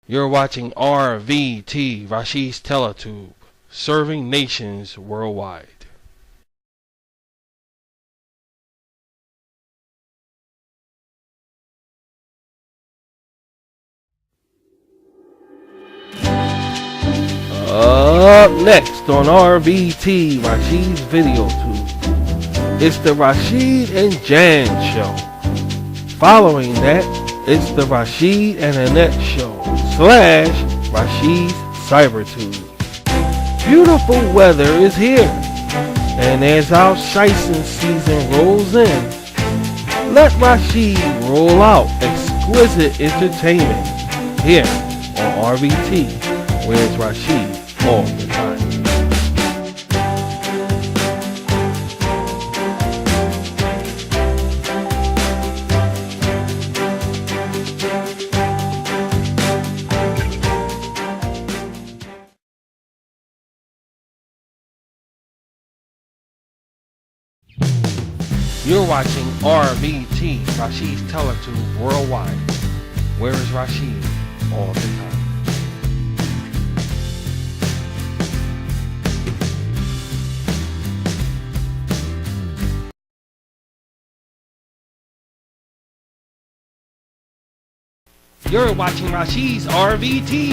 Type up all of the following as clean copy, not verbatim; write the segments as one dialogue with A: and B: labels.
A: You're watching RVT, Rashid's Teletube, serving nations worldwide. Up next on RVT, Rashid's Video Tube, it's the Rashid and Jan Show. Following that, it's the Rashid and Annette Show / Rashid's CyberTube. Beautiful weather is here, and as our shicing season rolls in, let Rashid roll out exquisite entertainment here on RVT, where it's Rashid all the time. You're watching RVT, Rashid's Teletube worldwide. Where is Rashid all the time? You're watching Rashid's RVT.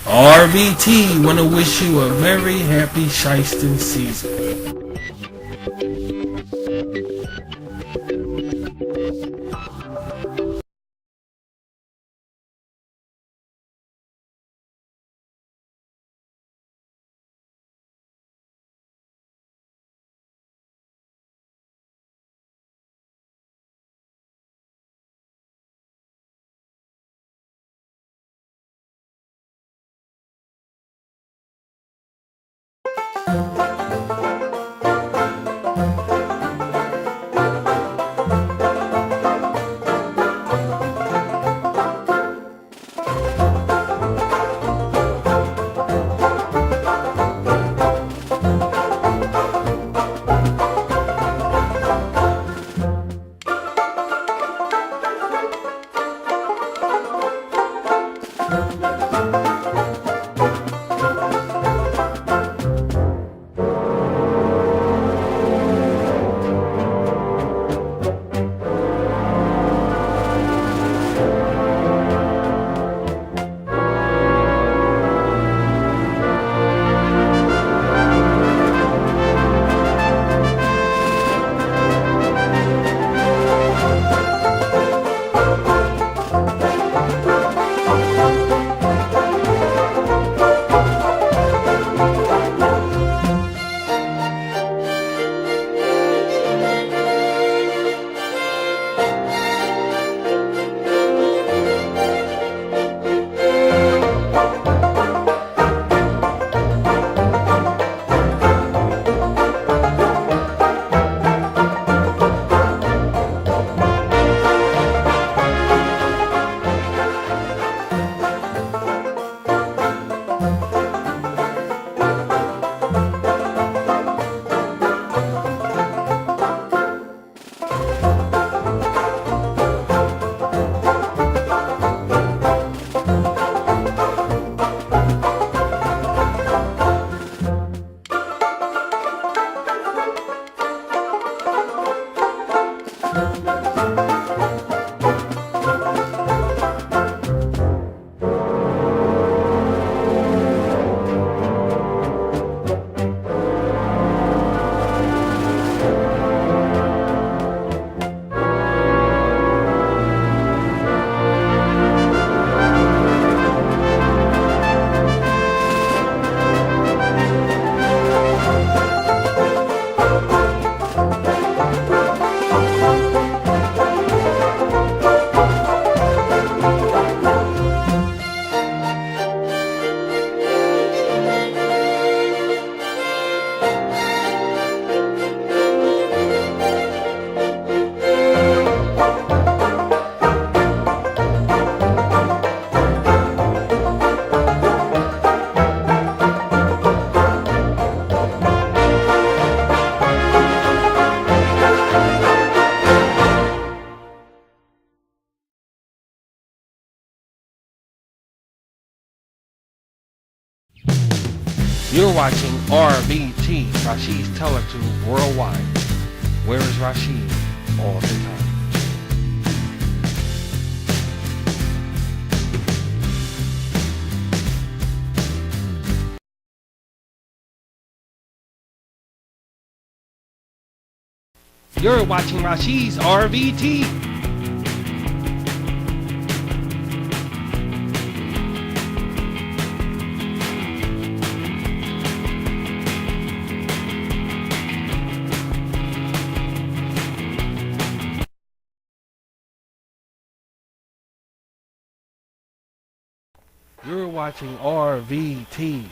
A: RVT wanna wish you a very happy Shieston season. You're watching RVT, Rashid's Teletube Worldwide. Where is Rashid all the time? You're watching Rashid's RVT. You're watching RVT,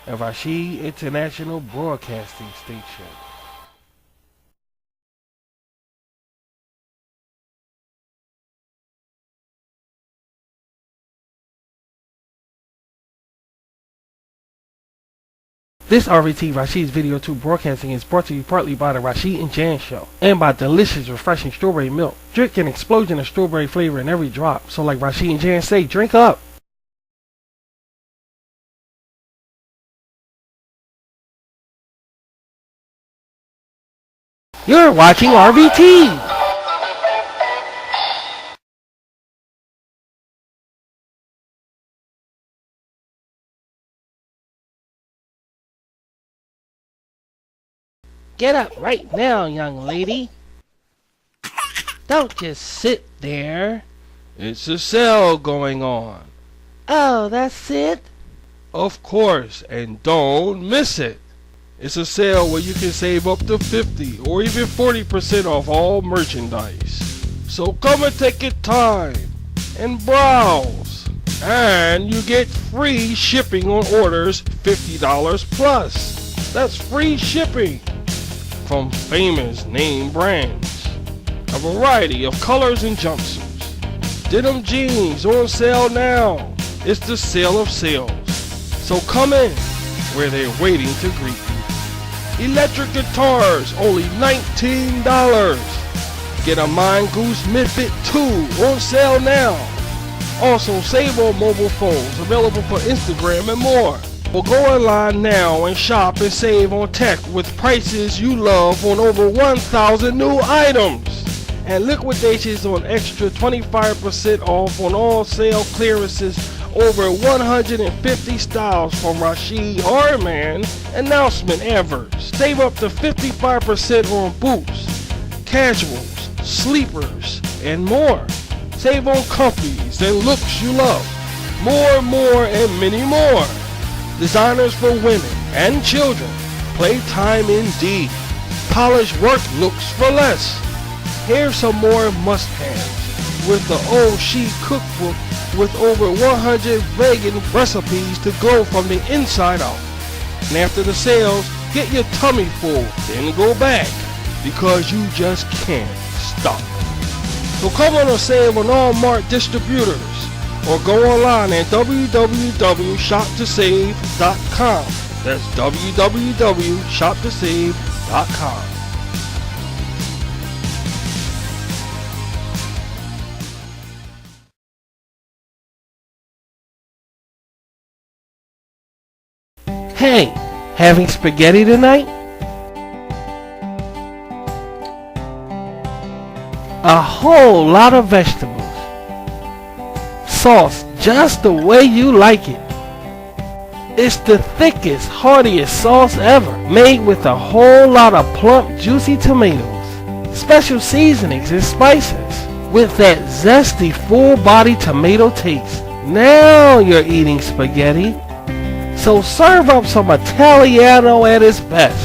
A: a Rashid International Broadcasting Station. This RVT Rashid's Video 2 broadcasting is brought to you partly by the Rashid and Jan Show and by delicious, refreshing strawberry milk. Drink an explosion of strawberry flavor in every drop. So like Rashid and Jan say, drink up. You're watching RVT. Get up right now, young lady. Don't just sit there. It's a sale going on. Oh, that's it? Of course, and don't miss it. It's a sale where you can save up to 50 or even 40% off all merchandise. So come and take your time and browse. And you get free shipping on orders $50 plus. That's free shipping from famous name brands. A variety of colors and jumpsuits. Denim jeans on sale now. It's the sale of sales. So come in where they're waiting to greet you. Electric guitars, only $19. Get a Mongoose Midfit 2 on sale now. Also save on mobile phones, available for Instagram and more. Well, go online now and shop and save on tech with prices you love on over 1,000 new items. And liquidations on extra 25% off on all sale clearances over 150 styles from Rashid Hardman announcement ever. Save up to 55% on boots, casuals, sleepers, and more. Save on comfies and looks you love. More, and many more. Designers for women and children. Playtime indeed. Polished work looks for less. Here's some more must-haves with the Old She Cookbook with over 100 vegan recipes to glow from the inside out. And after the sales, get your tummy full, then go back because you just can't stop. So come on and save on all Mart distributors or go online at www.shoptosave.com. That's www.shoptosave.com. Hey, having spaghetti tonight? A whole lot of vegetables. Sauce just the way you like it. It's the thickest, heartiest sauce ever, made with a whole lot of plump, juicy tomatoes, special seasonings and spices, with that zesty, full-bodied tomato taste. Now you're eating spaghetti. So serve up some Italiano at its best,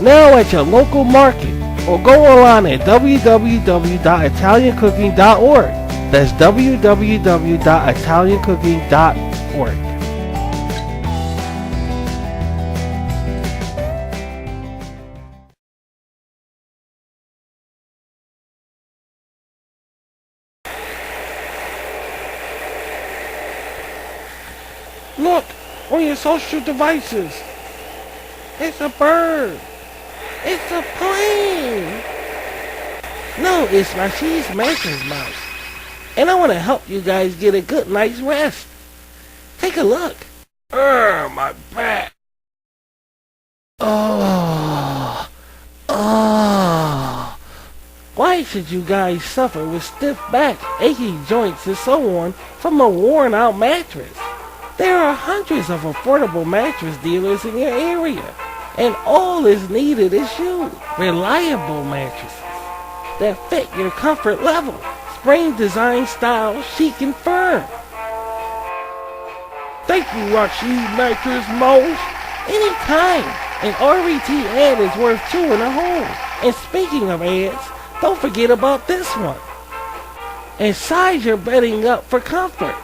A: now at your local market, or go online at www.italiancooking.org. That's www.italiancooking.org. Look on your social devices. It's a bird. It's a plane. No, it's Rashid's Mansion's mouse. And I want to help you guys get a good night's rest. Take a look. My back. Oh, oh. Why should you guys suffer with stiff back, achy joints, and so on from a worn out mattress? There are hundreds of affordable mattress dealers in your area, and all is needed is you. Reliable mattresses that fit your comfort level. Spring design style, chic and firm. Thank you, Rashid Mattress Most. Anytime. An RVT ad is worth two in a home. And speaking of ads, don't forget about this one. And size your bedding up for comfort.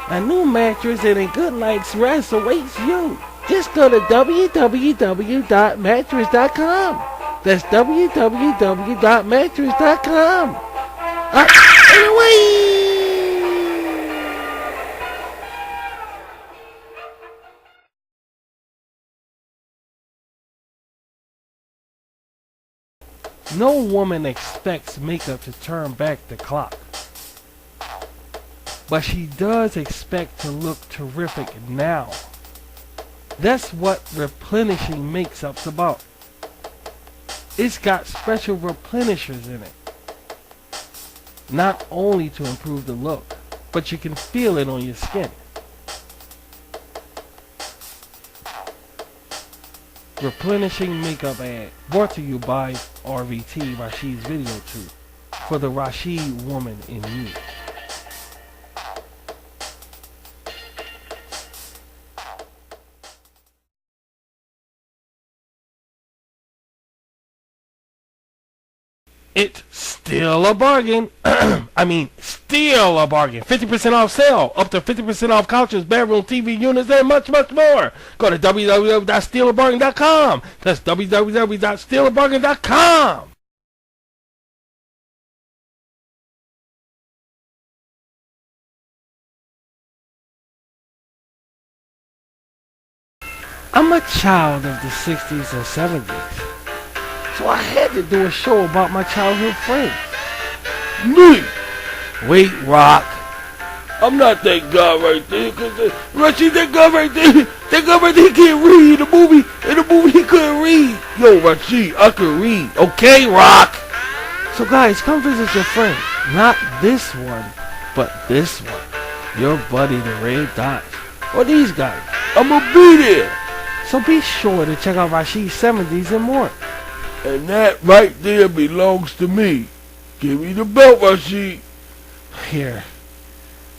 A: A new mattress and a good night's rest awaits you. Just go to www.mattress.com. That's www.mattress.com. Anyway. No woman expects makeup to turn back the clock. But she does expect to look terrific now. That's what replenishing makeup's about. It's got special replenishers in it. Not only to improve the look, but you can feel it on your skin. Replenishing makeup ad brought to you by RVT, Rashid's Video Tube, for the Rashid woman in you. It's still a bargain. Still a bargain. 50% off sale. Up to 50% off couches, bedroom, TV units, and much, much more. Go to www.stealabargain.com. That's www.stealabargain.com. I'm a child of the 60s and 70s. So I had to do a show about my childhood friends. Me? Wait, Rock. I'm not that guy right there. Rashid, that guy right there. That guy right there can't read. In the movie he couldn't read. Yo, Rashid, I can read. Okay, Rock. So guys, come visit your friend. Not this one, but this one. Your buddy, the Red Dots. Or these guys. I'ma be there. So be sure to check out Rashid's 70s and more. And that right there belongs to me. Give me the belt, Rashid. Here.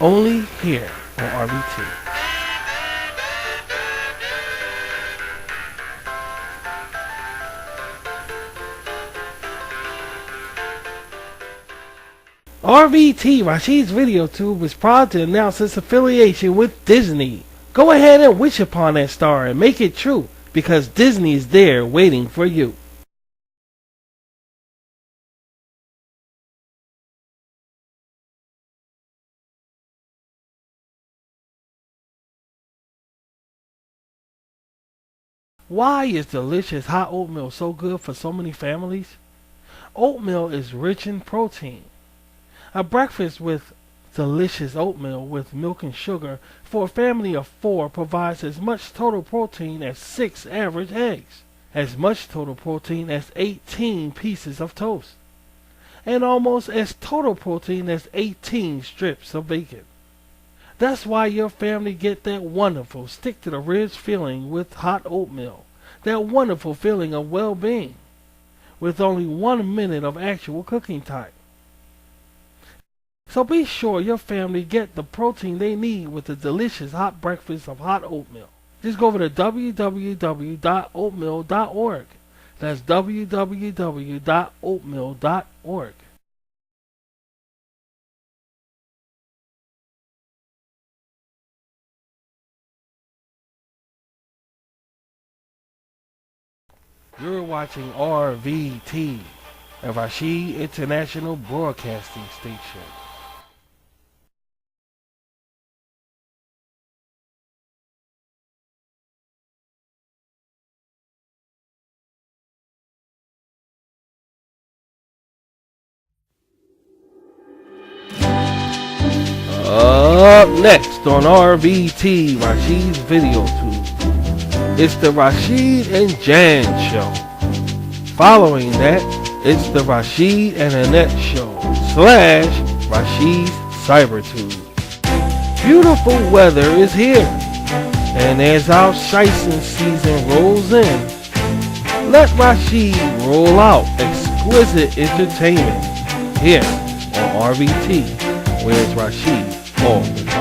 A: Only here on RVT. RVT, Rashid's Video Tube, is proud to announce its affiliation with Disney. Go ahead and wish upon that star and make it true, because Disney is there waiting for you. Why is delicious hot oatmeal so good for so many families? Oatmeal is rich in protein. A breakfast with delicious oatmeal with milk and sugar for a family of 4 provides as much total protein as 6 average eggs, as much total protein as 18 pieces of toast, and almost as total protein as 18 strips of bacon. That's why your family get that wonderful stick to the ribs feeling with hot oatmeal, that wonderful feeling of well-being, with only 1 minute of actual cooking time. So be sure your family get the protein they need with the delicious hot breakfast of hot oatmeal. Just go over to www.oatmeal.org. That's www.oatmeal.org. You're watching RVT, a Rashid International Broadcasting Station. Up next on RVT, Rashid's Video Tube. it's the Rashid and Jan Show. Following that, it's the Rashid and Annette Show / Rashid's Cybertube. Beautiful weather is here, and as our shicing season rolls in, let Rashid roll out exquisite entertainment here on RVT, where it's Rashid all the time.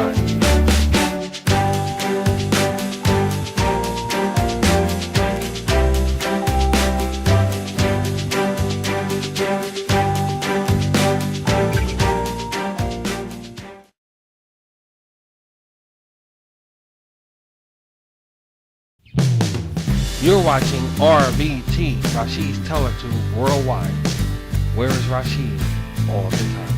A: You're watching RVT, Rashid's Teletube Worldwide. Where is Rashid all the time?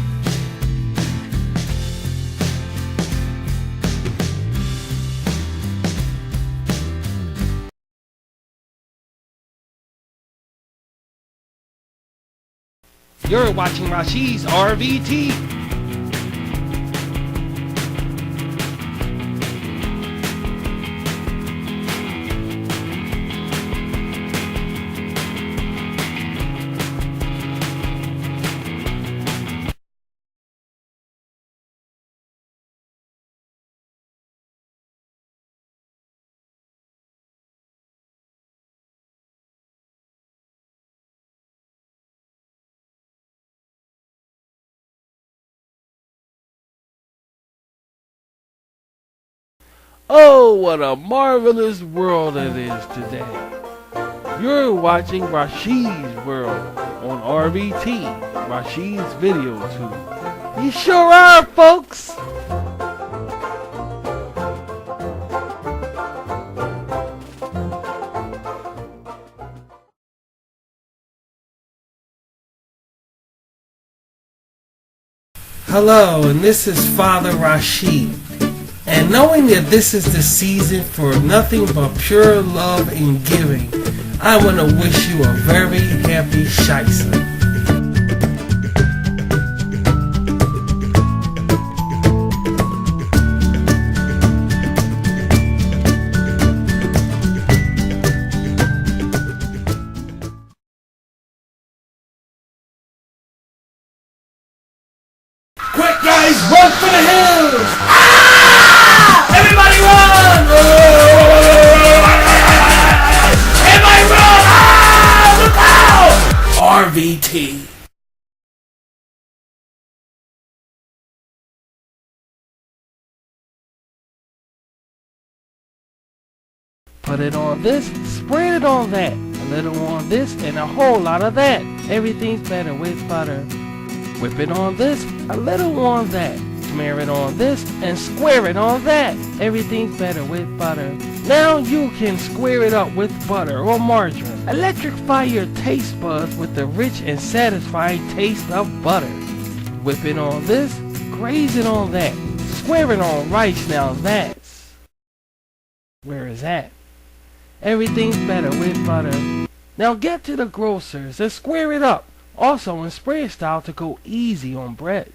A: You're watching Rashid's RVT. Oh, what a marvelous world it is today. You're watching Rashid's World on RVT, Rashid's Video Tube. You sure are, folks! Hello, and this is Father Rashid. And knowing that this is the season for nothing but pure love and giving, I want to wish you a very happy Shaisa. Quick, guys, run for the hills! Ah! Everybody run! Everybody run! Ah! Look out! RVT. Put it on this, spread it on that. A little on this and a whole lot of that. Everything's better with butter. Whip it on this, a little on that. Smear it on this and square it on that. Everything's better with butter. Now you can square it up with butter or margarine. Electrify your taste buds with the rich and satisfying taste of butter. Whip it on this, graze it on that. Square it on rice, now that's where is that? Everything's better with butter. Now get to the grocers and square it up. Also in spread style to go easy on bread.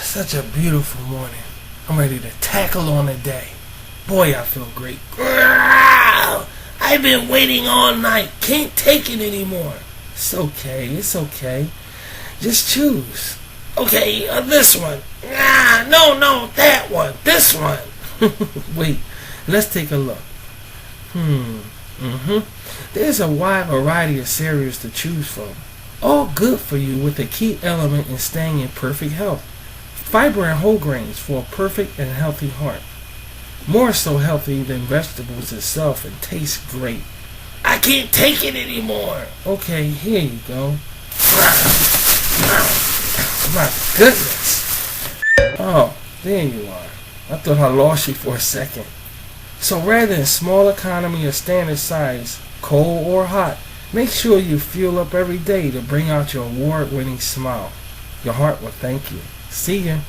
A: Such a beautiful morning. I'm ready to tackle on the day. Boy, I feel great. I've been waiting all night. Can't take it anymore. It's okay. Just choose. Okay, this one. No, that one. This one. Wait, let's take a look. There's a wide variety of cereals to choose from. All good for you with a key element in staying in perfect health. Fiber and whole grains for a perfect and healthy heart. More so healthy than vegetables itself and tastes great. I can't take it anymore. Okay, here you go. My goodness. Oh, there you are. I thought I lost you for a second. So rather than small economy or standard size, cold or hot, make sure you fuel up every day to bring out your award-winning smile. Your heart will thank you. See ya.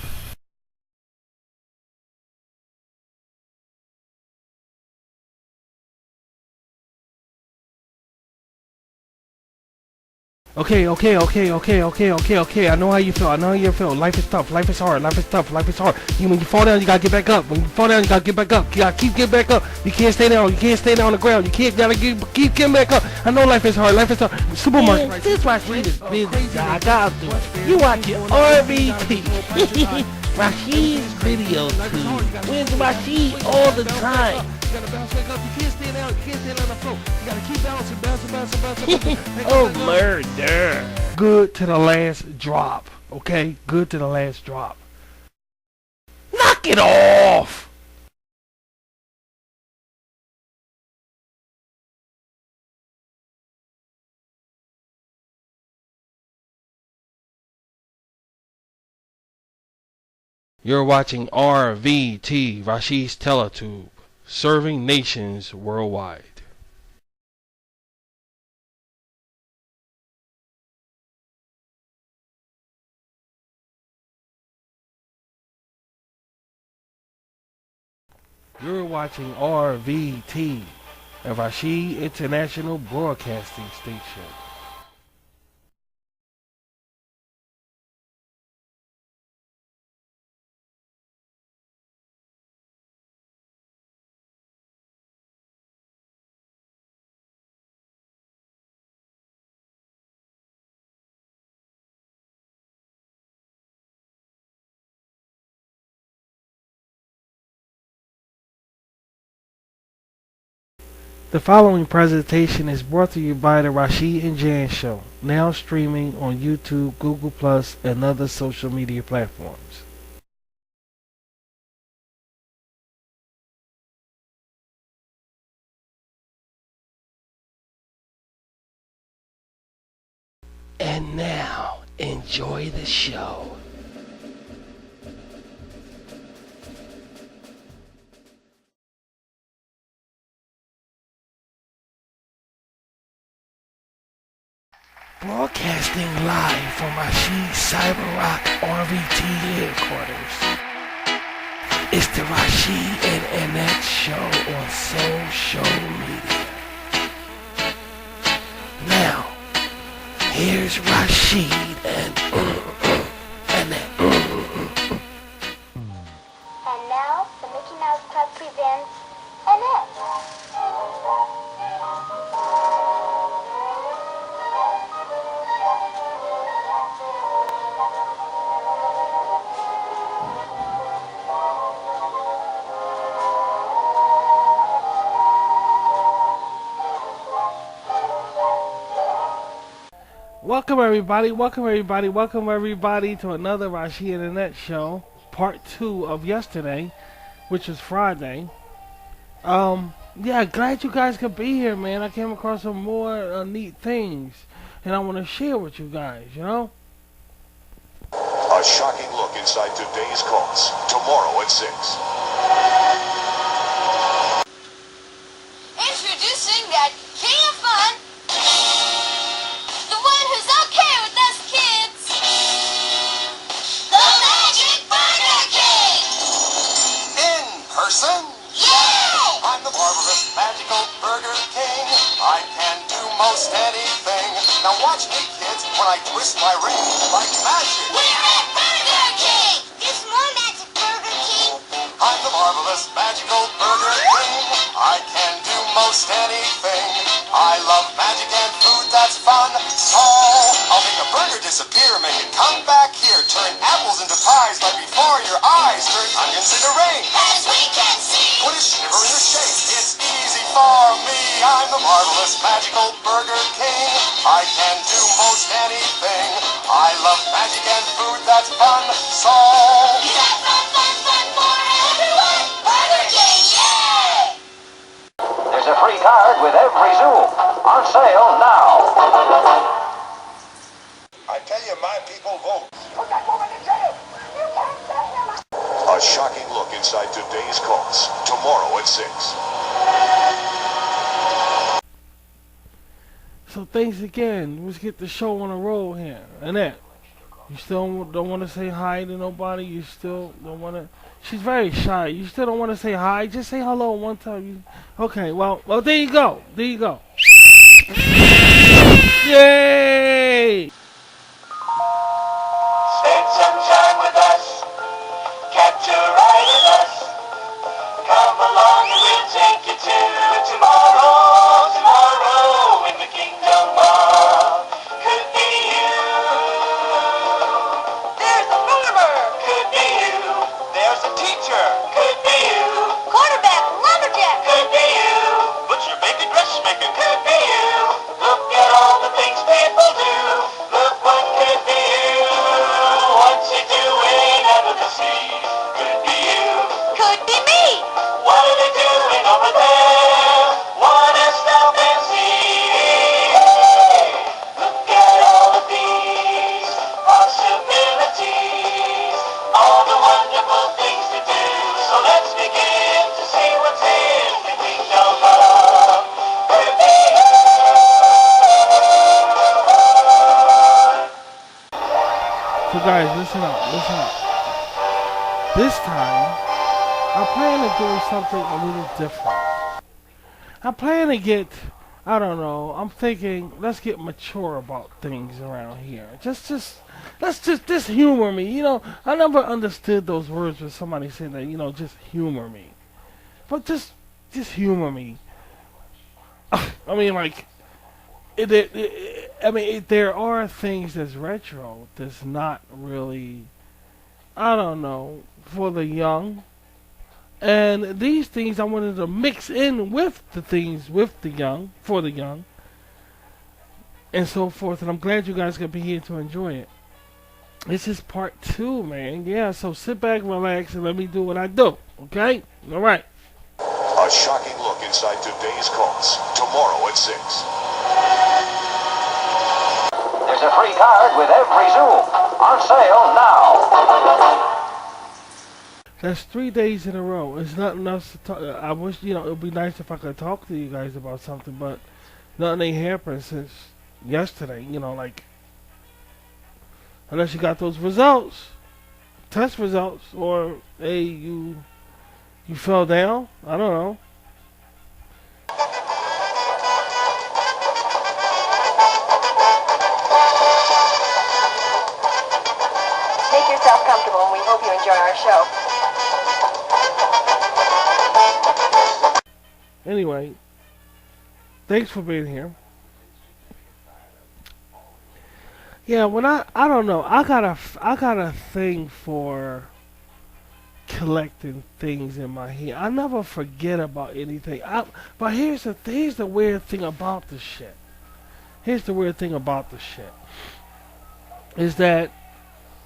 A: Okay. I know how you feel. Life is tough. Life is hard. When you fall down, you gotta get back up. You gotta keep getting back up. You can't stay down. On the ground. Keep getting back up. I know life is hard. Supermarket.
B: Man, this Rashid is busy. I got to. You watch your RVT. Rashid's video too. Where's Rashid all the time?
A: You gotta bounce back up. You can't stay down. You can't stay down on the floor. You gotta keep bouncing.
B: Oh, murder.
A: Good to the last drop. Okay? Good to the last drop.
B: Knock it off.
A: You're watching RVT, Rashid's Teletube, serving nations worldwide. You're watching RVT, a Rashid International Broadcasting Station. The following presentation is brought to you by the Rashid and Jan Show, now streaming on YouTube, Google+, and other social media platforms.
B: And now, enjoy the show. Broadcasting live from Rashid Cyber Rock RVT headquarters. It's the Rashid and Annette Show on social media. Now, here's Rashid and Annette.
C: And now, the Mickey Mouse Club presents Annette.
A: Welcome everybody to another Rashid and Annette Show, part 2 of yesterday, which was Friday. Yeah, glad you guys could be here, man. I came across some more neat things, and I want to share with you guys, you know?
D: A shocking look inside today's cults, tomorrow at 6.
C: Introducing that king of fun, the one who's okay with us kids, the Magic Burger King!
D: In person,
C: Yay!
D: I'm the marvelous magical Burger King. I can do most anything. Now watch me, kids, when I twist my ring like magic.
C: We're at Burger King! It's more Magic Burger King.
D: I'm the marvelous magical Burger King. I can do most anything. I love magic and food that's fun. So I'll make a burger disappear, make it come back here. Turn apples into pies right before your eyes. Turn onions into rain.
C: As we can see,
D: Put a shiver in your shake. It's easy for me. I'm the marvelous magical Burger King. I can do most anything. I love magic and food that's fun. So
C: is that fun for everyone? Burger King, yay!
E: There's a free card with every Zoom. On sale now.
D: I tell you, my people vote.
C: Put that woman in jail! You can't send him!
D: A shocking look inside today's cults, tomorrow at 6.
A: So thanks again. Let's get the show on the roll here. Annette, you still don't want to say hi to nobody? You still don't want to... She's very shy. You still don't want to say hi? Just say hello one time. Okay, well, there you go. Yay!
D: Spend some time with us. Catch a ride with us. Come along and we'll take you to tomorrow, tomorrow in the kingdom of could be you. There's a farmer. Could be you. There's a teacher. Could be you.
C: Quarterback, lumberjack.
D: Could be you. Butcher, baker, dressmaker. Could be you. Look at all the things people do. Look what could be you. What's he doing under the sea? Could be you.
C: Could be me.
D: What are they doing over there? Wanna stop and see. Look at all of these possibilities. All the wonderful things to do. So let's begin to see what's in the kingdom of could be you.
A: So guys, listen up. This time, I plan to do something a little different. I plan to get, I don't know, I'm thinking, let's get mature about things around here. Let's just humor me. You know, I never understood those words when somebody said that, you know, just humor me. But just humor me. I mean, like, there are things that's retro that's not really, I don't know, for the young. And these things I wanted to mix in with the things with the young, for the young, and so forth. And I'm glad you guys could be here to enjoy it. This is part 2, man. Yeah, so sit back, relax, and let me do what I do. Okay? All right.
F: A shocking look inside today's Colts. Tomorrow at 6.
E: There's a free card with every Zoom. On sale now.
A: That's 3 days in a row. It's not enough to talk. I wish, you know, it would be nice if I could talk to you guys about something, but nothing ain't happened since yesterday, you know, like, unless you got those results, test results, or, hey, you fell down. I don't know.
G: Make yourself comfortable, and we hope you enjoy our show.
A: Anyway, thanks for being here. Yeah, when I don't know, I got a thing for collecting things in my head. I never forget about anything. But here's the weird thing about the shit. Is that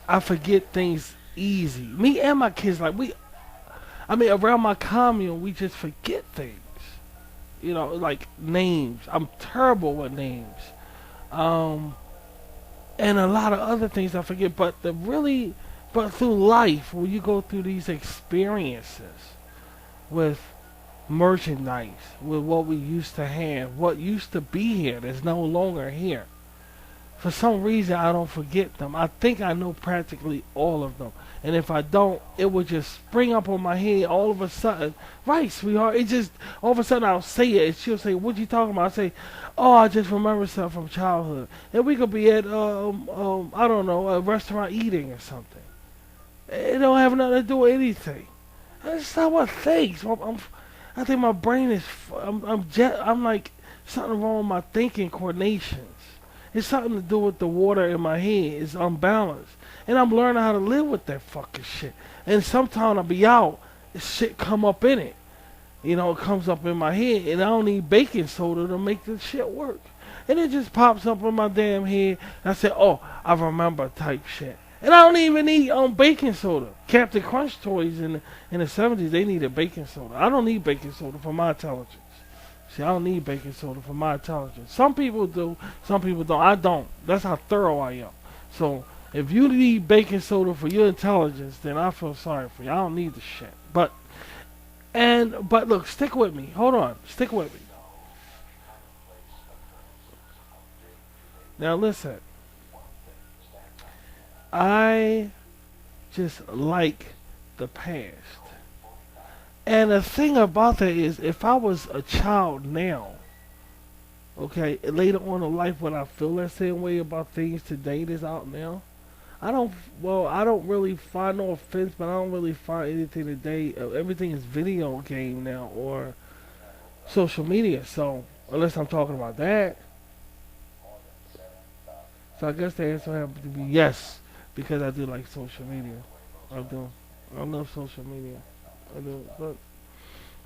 A: I forget things easy. Me and my kids, like around my commune, we just forget things. You know, like names. I'm terrible with names. And a lot of other things I forget. But through life, when you go through these experiences with merchandise, with what we used to have, what used to be here that's no longer here. For some reason, I don't forget them. I think I know practically all of them. And if I don't, it would just spring up on my head all of a sudden. Right, sweetheart. It just, all of a sudden I'll say it. And she'll say, what you talking about? I say, oh, I just remember something from childhood. And we could be at, I don't know, a restaurant eating or something. It don't have nothing to do with anything. That's not what I think. I think my brain is, I'm like, something wrong with my thinking coordinations. It's something to do with the water in my head. It's unbalanced. And I'm learning how to live with that fucking shit. And sometimes I'll be out, shit come up in it. You know, it comes up in my head. And I don't need baking soda to make this shit work. And it just pops up in my damn head. And I say, oh, I remember type shit. And I don't even need baking soda. Captain Crunch toys in the 70s, they needed baking soda. I don't need baking soda for my intelligence. See, I don't need baking soda for my intelligence. Some people do, some people don't. I don't. That's how thorough I am. So, if you need baking soda for your intelligence, then I feel sorry for you. I don't need the shit. But look, stick with me. Hold on. Stick with me. Now listen. I just like the past. And the thing about that is, if I was a child now, Okay, later on in life when I feel that same way about things today that's out now, I don't really find no offense, but I don't really find anything today. Everything is video game now or social media. So unless I'm talking about that, so I guess the answer have to be yes, because I do like social media. I do. I love social media. I do. But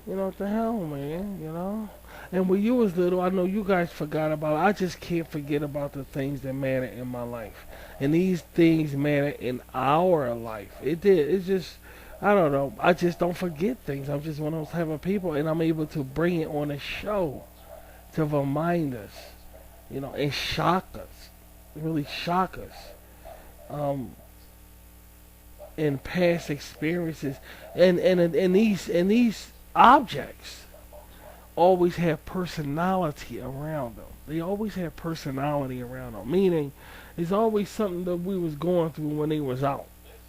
A: what the hell, man? And when you was little, I know you guys forgot about it. I just can't forget about the things that matter in my life. And these things matter in our life. It did. It's just, I don't know. I just don't forget things. I'm just one of those type of people, and I'm able to bring it on a show to remind us, and shock us, really shock us, in past experiences, and these objects always have personality around them. They always have personality around them. Meaning, there's always something that we was going through when they was out.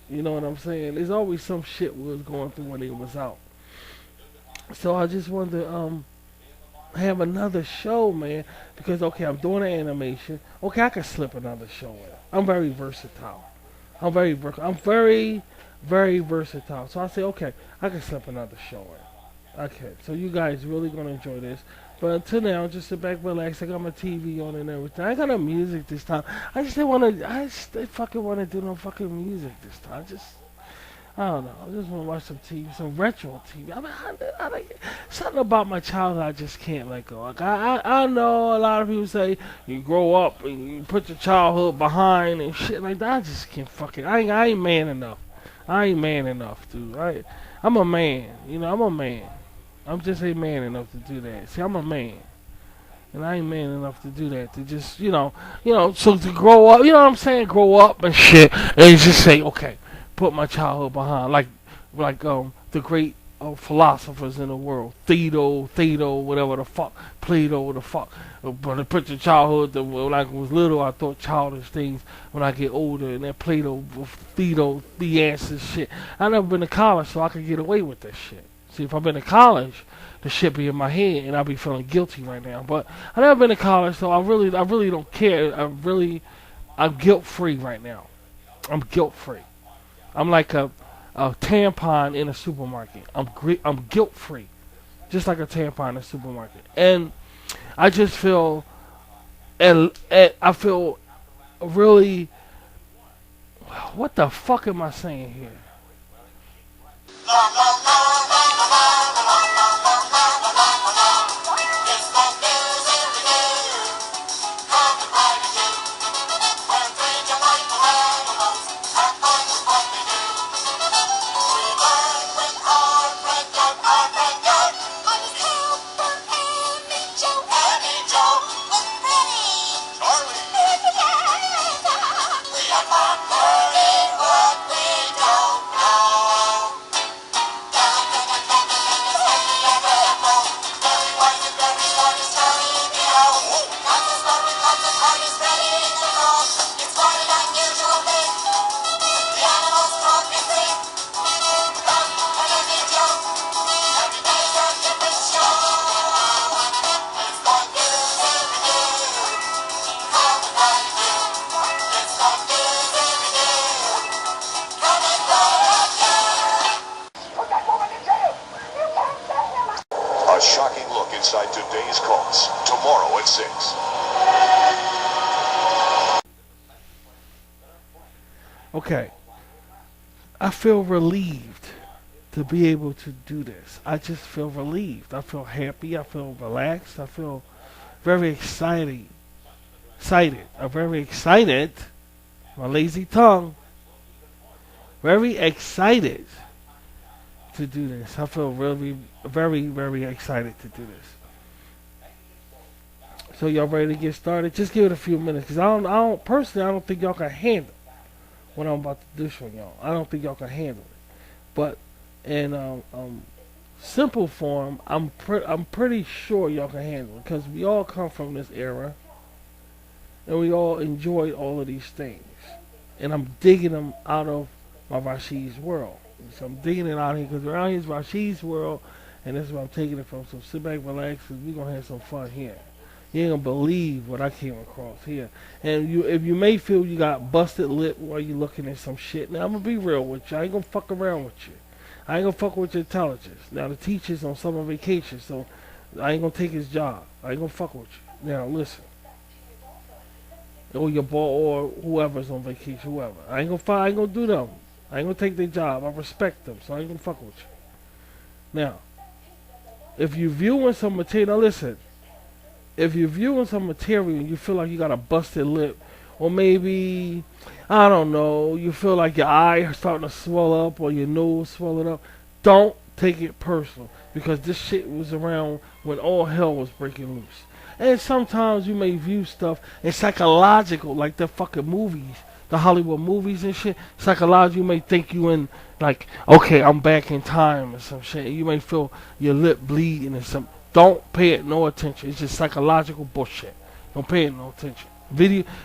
A: You know what I'm saying? There's always some shit we was going through when they was out. So I just wanted to have another show, man, because okay, I'm doing an animation. Okay, I can slip another show in. I'm very versatile. I'm very, very versatile. So I say, okay, I can slip another show in. Okay, so you guys really gonna enjoy this. But until now, just sit back, relax. I got my TV on and everything. I got no music this time. I just didn't fucking wanna do no fucking music this time. I don't know. I just wanna watch some TV, some retro TV. I mean, something about my childhood I just can't let go. Like, I know a lot of people say you grow up and you put your childhood behind and shit like that. I just can't fucking. I ain't man enough. I ain't man enough, dude. I'm a man. I'm a man. I'm just ain't man enough to do that. See, I'm a man. And I ain't man enough to do that. To just, so to grow up, you know what I'm saying? Grow up and shit. And just say, okay, put my childhood behind. Like the great philosophers in the world. Thedo, whatever the fuck. Plato, the fuck. But I put your childhood, when I was little, I thought childish things. When I get older, and that Plato, Thedo, Theances shit. I never been to college, so I could get away with that shit. See, if I've been to college, the shit be in my head, and I'll be feeling guilty right now. But I never been to college, so I really don't care. I'm guilt free right now. I'm guilt free. I'm like a tampon in a supermarket. I'm guilt free, just like a tampon in a supermarket. And I just feel, and I feel really. What the fuck am I saying here?
F: A shocking look inside today's cults. Tomorrow at 6.
A: Okay. I feel relieved to be able to do this. I just feel relieved. I feel happy. I feel relaxed. I feel very excited. I'm very excited. My lazy tongue. Very excited to do this. I feel really, very, very excited to do this. So y'all ready to get started? Just give it a few minutes, cause I don't personally, I don't think y'all can handle what I'm about to do for y'all. I don't think y'all can handle it. But in simple form, I'm pretty sure y'all can handle it, cause we all come from this era, and we all enjoyed all of these things. And I'm digging them out of my Rashid's world. So I'm digging it out here because around here is Rashid's world, and this is where I'm taking it from. So sit back, relax, because we're going to have some fun here. You ain't gonna believe what I came across here. And if you may feel you got busted lip while you looking at some shit, now I'm gonna be real with you. I ain't gonna fuck around with you. I ain't gonna fuck with your intelligence. Now the teacher's on summer vacation, so I ain't gonna take his job. I ain't gonna fuck with you. Now listen, or your boss or whoever's on vacation, whoever. I ain't gonna do them. I ain't gonna take their job. I respect them, so I ain't gonna fuck with you. Now, if you viewing some material, now listen. If you're viewing some material and you feel like you got a busted lip, or maybe, I don't know, you feel like your eye is starting to swell up or your nose swelling up, don't take it personal, because this shit was around when all hell was breaking loose. And sometimes you may view stuff in psychological, like the fucking movies, the Hollywood movies and shit. Psychological, you may think you in, like, okay, I'm back in time or some shit. You may feel your lip bleeding or something. Don't pay it no attention. It's just psychological bullshit. Don't pay it no attention.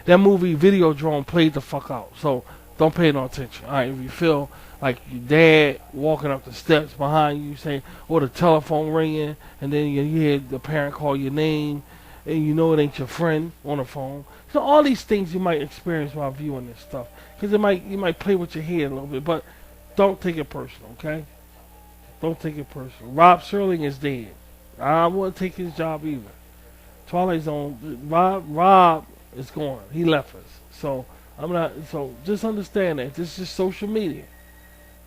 A: That movie Videodrome played the fuck out. So don't pay no attention. Alright, if you feel like your dad walking up the steps behind you saying, or the telephone ringing, and then you hear the parent call your name, and you know it ain't your friend on the phone. So all these things you might experience while viewing this stuff. Because you might play with your head a little bit, but don't take it personal, okay? Don't take it personal. Rob Serling is dead. I wouldn't take his job either. Twilight Zone, Rob is gone. He left us. So I'm not. So just understand that this is social media.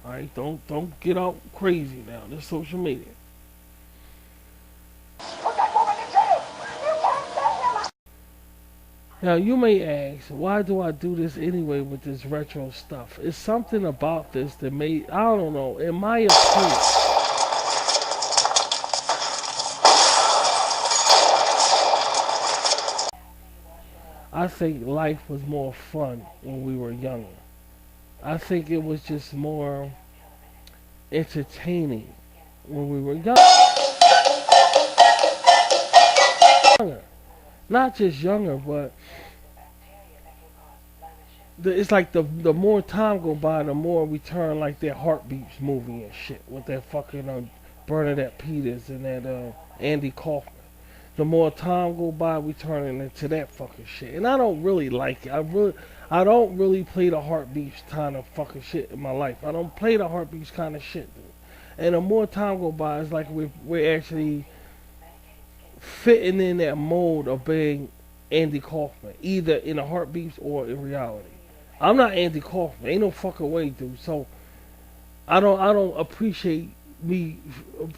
A: All right, don't get out crazy now. This is social media. Now you may ask, why do I do this anyway with this retro stuff? It's something about this that I don't know. In my opinion. I think life was more fun when we were younger. I think it was just more entertaining when we were younger. Not just younger, but it's like the more time go by, the more we turn like that Heartbeats movie and shit with that fucking Bernadette Peters and that Andy Kaufman. The more time go by, we turn into that fucking shit, and I don't really like it. I don't really play the Heartbeats kind of fucking shit in my life. I don't play the Heartbeats kind of shit, dude. And the more time go by, it's like we're actually fitting in that mold of being Andy Kaufman, either in the Heartbeats or in reality. I'm not Andy Kaufman, ain't no fucking way, dude. So I don't appreciate me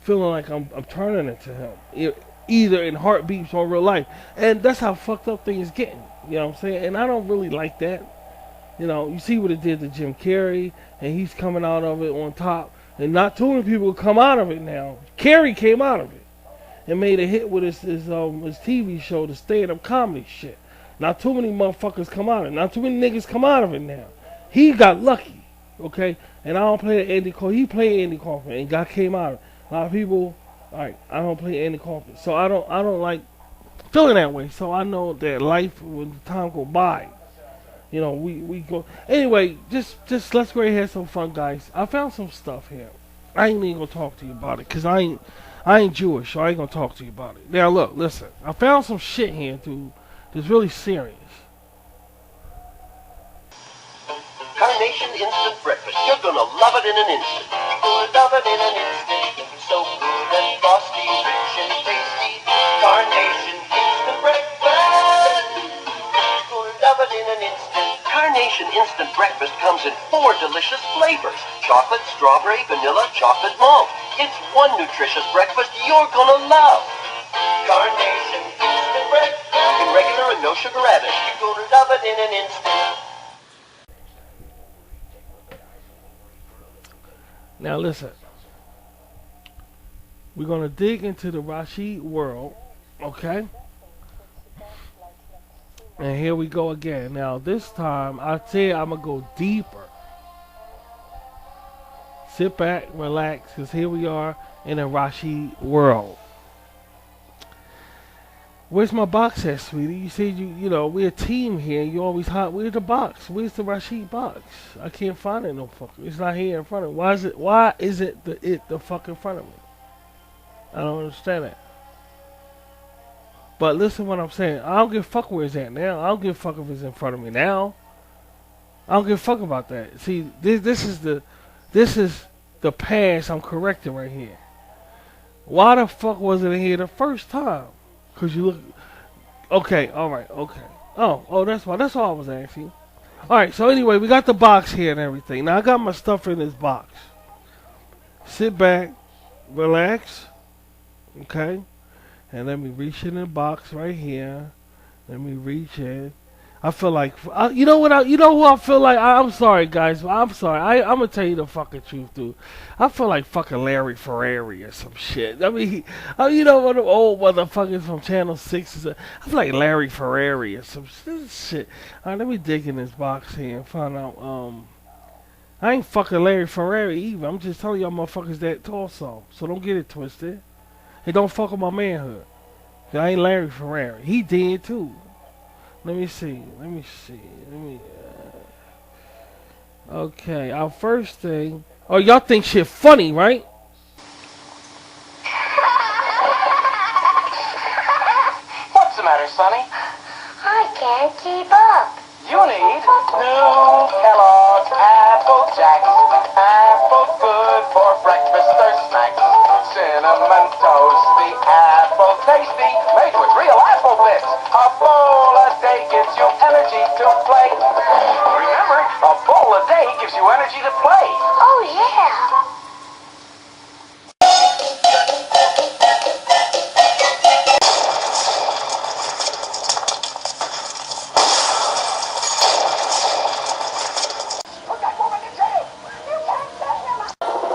A: feeling like I'm turning into him, either in Heartbeats or real life. And that's how fucked up things getting. You know what I'm saying? And I don't really like that. You know, you see what it did to Jim Carrey, and he's coming out of it on top. And not too many people come out of it now. Carrey came out of it and made a hit with his TV show, the stand-up comedy shit. Not too many motherfuckers come out of it. Not too many niggas come out of it now. He got lucky, okay? And I don't play Andy Kaufman. He played Andy Kaufman and came out of it. A lot of people, alright, I don't play Andy Kaufman. So I don't like feeling that way. So I know that life, when the time go by, you know, we go. Anyway, just let's go ahead and have some fun, guys. I found some stuff here. I ain't even gonna talk to you about it, because I ain't Jewish, so I ain't gonna talk to you about it. Now look, listen. I found some shit here, dude, that's really serious.
H: Carnation Instant Breakfast. You're gonna love it in an instant. You're gonna love it in an instant. So good and frosty, rich and tasty. Carnation Instant Breakfast. You're gonna love it in an instant. Carnation Instant Breakfast comes in 4 delicious flavors. Chocolate, strawberry, vanilla, chocolate malt. It's one nutritious breakfast you're gonna love. Carnation Instant Breakfast. In regular and no sugar added. You're gonna love it in an instant.
A: Now listen, we're going to dig into the Rashid world, okay? And here we go again. Now this time, I say I'm going to go deeper. Sit back, relax, because here we are in the Rashid world. Where's my box at, sweetie? You said you know, we're a team here. You always hot. Where's the box? Where's the Rashid box? I can't find it, no fucker. It's not here in front of me. Why is it the fuck in front of me? I don't understand that. But listen what I'm saying. I don't give a fuck where it's at now. I don't give a fuck if it's in front of me now. I don't give a fuck about that. See, this is the past I'm correcting right here. Why the fuck wasn't it here the first time? Cause you look. Okay, all right, okay. Oh, that's why. That's all I was asking. All right. So anyway, we got the box here and everything. Now I got my stuff in this box. Sit back, relax. Okay. And let me reach in the box right here. Let me reach in. I feel like, you know what? You know who I feel like? I'm sorry, guys. I'm sorry. I'm gonna tell you the fucking truth, dude. I feel like fucking Larry Ferrari or some shit. I mean, you know what? The old motherfuckers from Channel 6 is. I feel like Larry Ferrari or some shit. All right, let me dig in this box here and find out. I ain't fucking Larry Ferrari either. I'm just telling y'all motherfuckers that torso. So don't get it twisted. Hey, don't fuck with my manhood. I ain't Larry Ferrari. He dead too. Let me see. Okay, our first thing. Oh, y'all think shit funny, right?
E: What's the matter, Sonny?
C: I can't keep up.
E: You need new Kellogg's Apple Jacks. Apple good for breakfast or snacks. Cinnamon toast, the apple tasty, made with real apple bits. A bowl a day gives you energy to play. Remember, a bowl a day gives you energy to play.
C: Oh, yeah.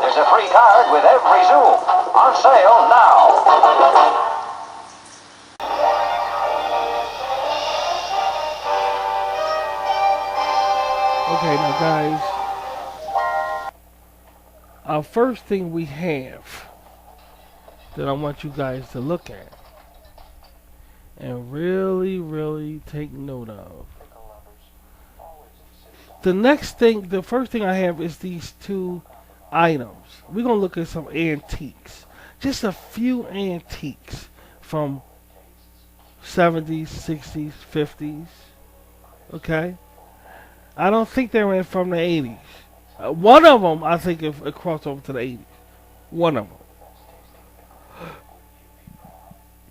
E: There's a free card with every Zoom. On sale now.
A: Okay, now guys, our first thing we have that I want you guys to look at and really take note of. The first thing I have is these two items. We're gonna look at some antiques. Just a few antiques from 70s, 60s, 50s. Okay? I don't think they were from the 80s. One of them, I think, it crossed over to the 80s. One of them.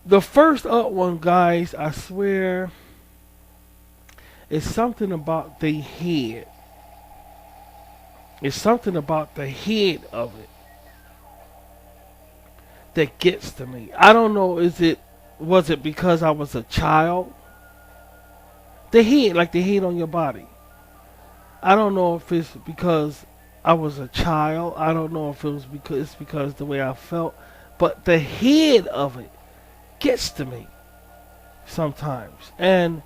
A: The first up one, guys, I swear, is something about the head. It's something about the head of it that gets to me. I don't know, was it because I was a child? The head, like the head on your body. I don't know if it's because I was a child. I don't know if it's because the way I felt. But the head of it gets to me sometimes. And,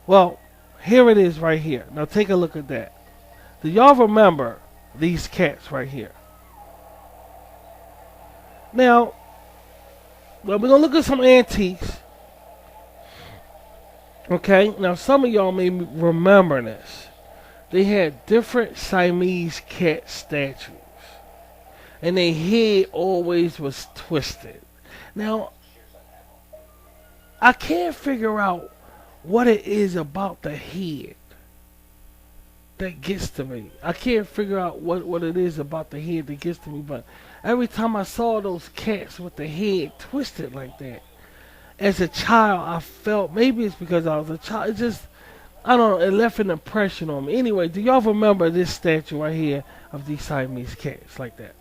A: well, here it is right here. Now take a look at that. Do y'all remember these cats right here? Now, well, we're going to look at some antiques. Okay? Now, some of y'all may remember this. They had different Siamese cat statues. And their head always was twisted. Now, I can't figure out what it is about the head that gets to me. I can't figure out what it is about the head that gets to me. But every time I saw those cats with the head twisted like that, as a child, I felt, maybe it's because I was a child, it just, I don't know, it left an impression on me. Anyway, do y'all remember this statue right here of these Siamese cats like that?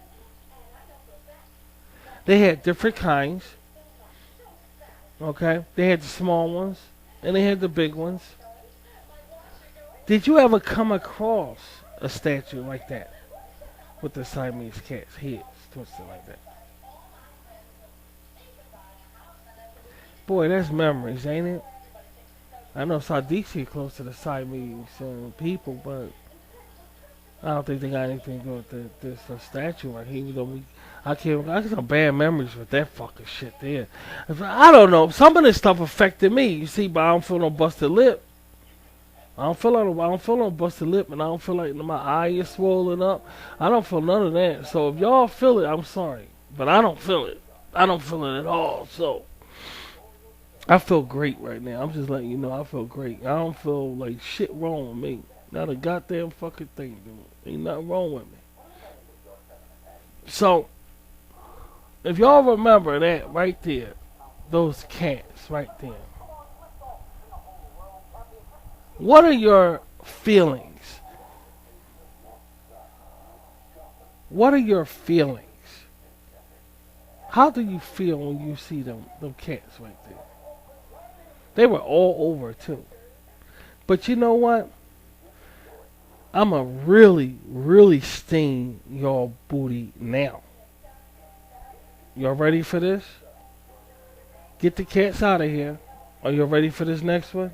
A: They had different kinds. Okay? They had the small ones, and they had the big ones. Did you ever come across a statue like that with the Siamese cats' heads twisted like that? Boy, that's memories, ain't it? I know Sadiq's close to the Siamese people, but I don't think they got anything to do with this statue right here. I got some bad memories with that fucking shit there. I don't know. Some of this stuff affected me. You see, but I don't feel no busted lip. I don't feel no busted lip, and I don't feel like my eye is swollen up. I don't feel none of that. So if y'all feel it, I'm sorry, but I don't feel it. I don't feel it at all. So I feel great right now. I'm just letting you know I feel great. I don't feel like shit wrong with me. Not a goddamn fucking thing, dude. Ain't nothing wrong with me. So, if y'all remember that right there, those cats right there, what are your feelings? What are your feelings? How do you feel when you see them cats right there? They were all over too. But you know what? I'ma really, really sting y'all booty now. Y'all ready for this? Get the cats out of here. Are you ready for this next one?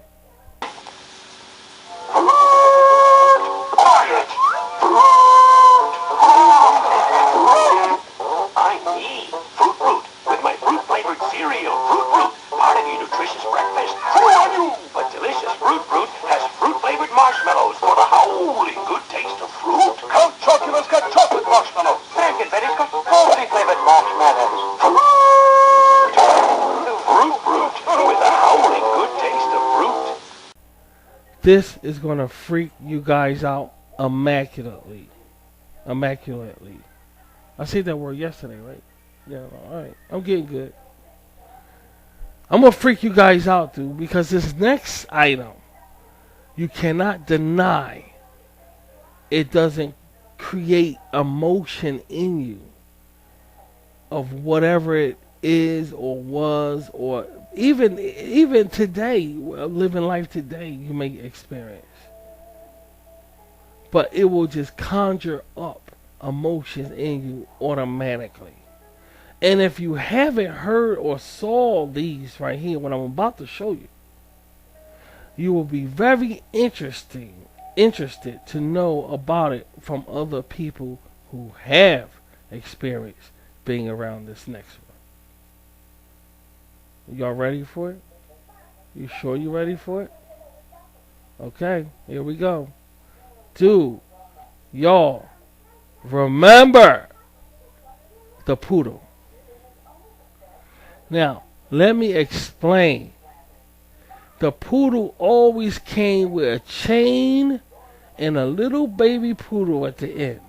H: I need Fruit Root with my fruit-flavored cereal. Fruit Root, part of your nutritious breakfast. But delicious Fruit Root has fruit-flavored marshmallows for the howling good taste of fruit.
F: Count Chocula's got chocolate marshmallows.
H: Frankenberry's got fruity-flavored marshmallows. Fruit Root with the howling good taste of fruit.
A: This is gonna freak you guys out immaculately. Immaculately. I said that word yesterday, right? Yeah, alright. I'm getting good. I'm gonna freak you guys out, dude, because this next item, you cannot deny it doesn't create emotion in you of whatever it is or was, or even today, living life today, you may experience. But it will just conjure up emotions in you automatically. And if you haven't heard or saw these right here, what I'm about to show you, you will be very interested to know about it from other people who have experienced being around this next one. Y'all ready for it? You sure you ready for it? Okay, here we go. Dude, y'all remember the poodle. Now, let me explain. The poodle always came with a chain and a little baby poodle at the end.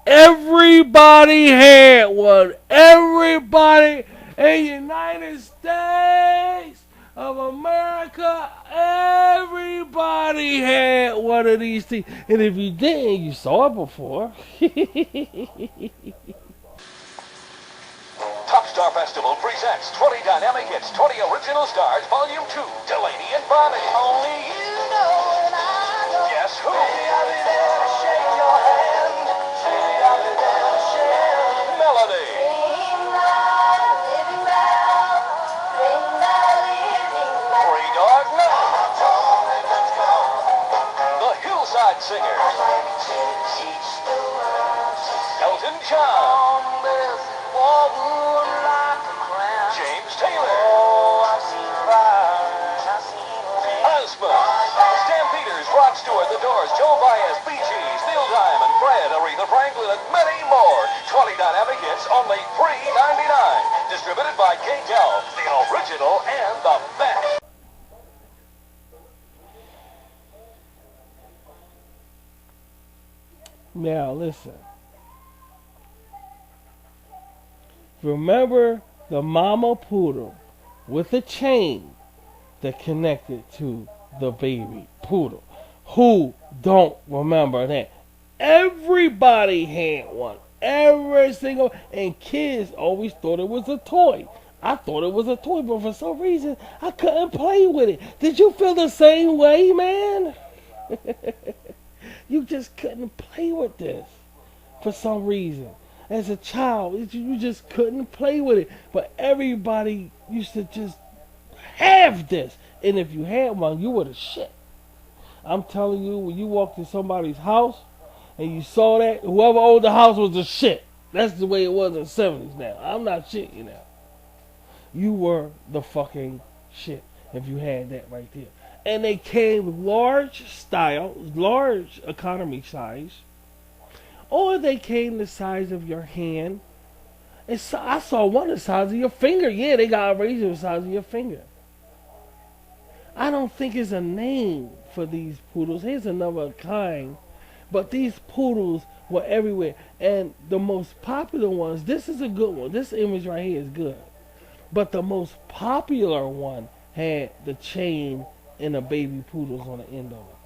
A: Everybody had one. Everybody in the United States of America, everybody had one of these things. And if you didn't, you saw it before.
F: Top Star Festival presents 20 Dynamic Hits, 20 Original Stars, Volume 2, Delaney and Bonnie.
C: Only you know and I know.
F: Guess who?
C: Baby, I'll be there to shake your hand. Baby, I'll be there to share.
F: Melody.
C: Ring that living bell. Ring that living bell.
F: Three Dog Night. The Hillside Singers.
C: Teach the world to
F: Elton John.
C: would like a crown.
F: James Taylor.
C: Oh, I've seen fire and I've seen rain.
F: Husband. Stan Peters, Rod Stewart, The Doors, Joe Baez, Bee Gees, Neil Diamond, Fred, Aretha Franklin, and many more. 20 Dynamic Hits, only $3.99. Distributed by K-Tel, the original and the best.
A: Now listen. Remember the mama poodle with a chain that connected to the baby poodle. Who don't remember that? Everybody had one. Every single, and kids always thought it was a toy. I thought it was a toy, but for some reason I couldn't play with it. Did you feel the same way, man? You just couldn't play with this for some reason. As a child, you just couldn't play with it. But everybody used to just have this. And if you had one, you were the shit. I'm telling you, when you walked in somebody's house and you saw that, whoever owned the house was the shit. That's the way it was in the 70s now. I'm not shit, you know. You were the fucking shit if you had that right there. And they came large economy size, or they came the size of your hand. And so I saw one the size of your finger. Yeah, they got a razor the size of your finger. I don't think it's a name for these poodles. Here's another kind. But these poodles were everywhere. And the most popular ones, this is a good one. This image right here is good. But the most popular one had the chain and the baby poodles on the end of it.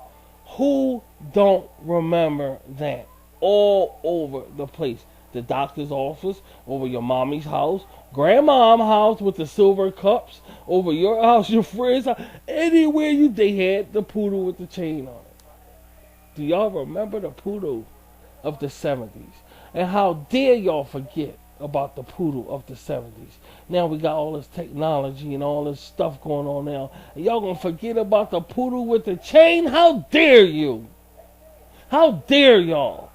A: Who don't remember that? All over the place. The doctor's office, over your mommy's house, grandma's house with the silver cups, over your house, your friend's house, anywhere they had the poodle with the chain on it. Do y'all remember the poodle of the 70s? And how dare y'all forget about the poodle of the 70s? Now we got all this technology and all this stuff going on now. And y'all gonna forget about the poodle with the chain? How dare you? How dare y'all?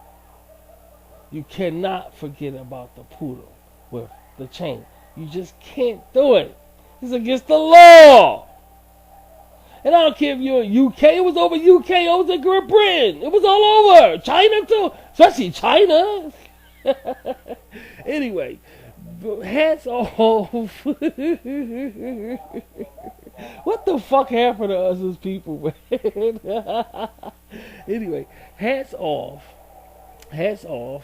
A: You cannot forget about the poodle with the chain. You just can't do it. It's against the law. And I don't care if you're in UK. It was over UK. It was in Great Britain. It was all over. China too. Especially China. Anyway, hats off. What the fuck happened to us as people, man? Anyway, hats off. Hats off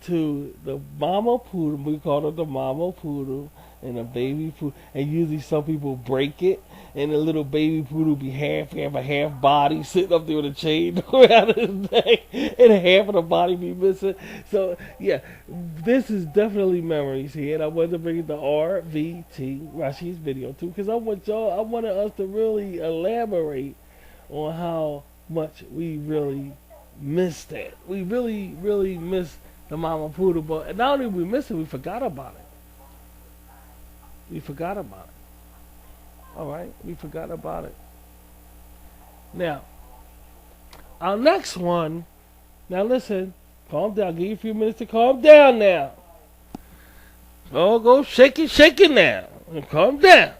A: to the mama poodle. We call it the mama poodle and the baby poodle. And usually some people break it, and the little baby poodle be have a half body sitting up there with a chain around his neck, and half of the body be missing. So yeah, this is definitely memories here, and I wanted to bring it to RVT Rashid's video too, because I wanted us to really elaborate on how much we really miss that. We really, really miss the mama poodle, but not only we miss it, we forgot about it. We forgot about it. Alright, we forgot about it. Now, our next one, now listen, calm down, give you a few minutes to calm down now. Oh, go shake it now, and calm down.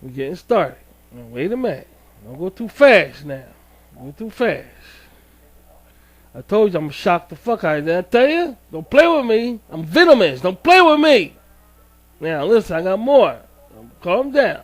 A: We're getting started. Now, wait a minute. Don't go too fast now. Go too fast. I told you I'm gonna shock the fuck out of you. Did I tell you? Don't play with me. I'm venomous. Don't play with me. Now listen, I got more. Calm down.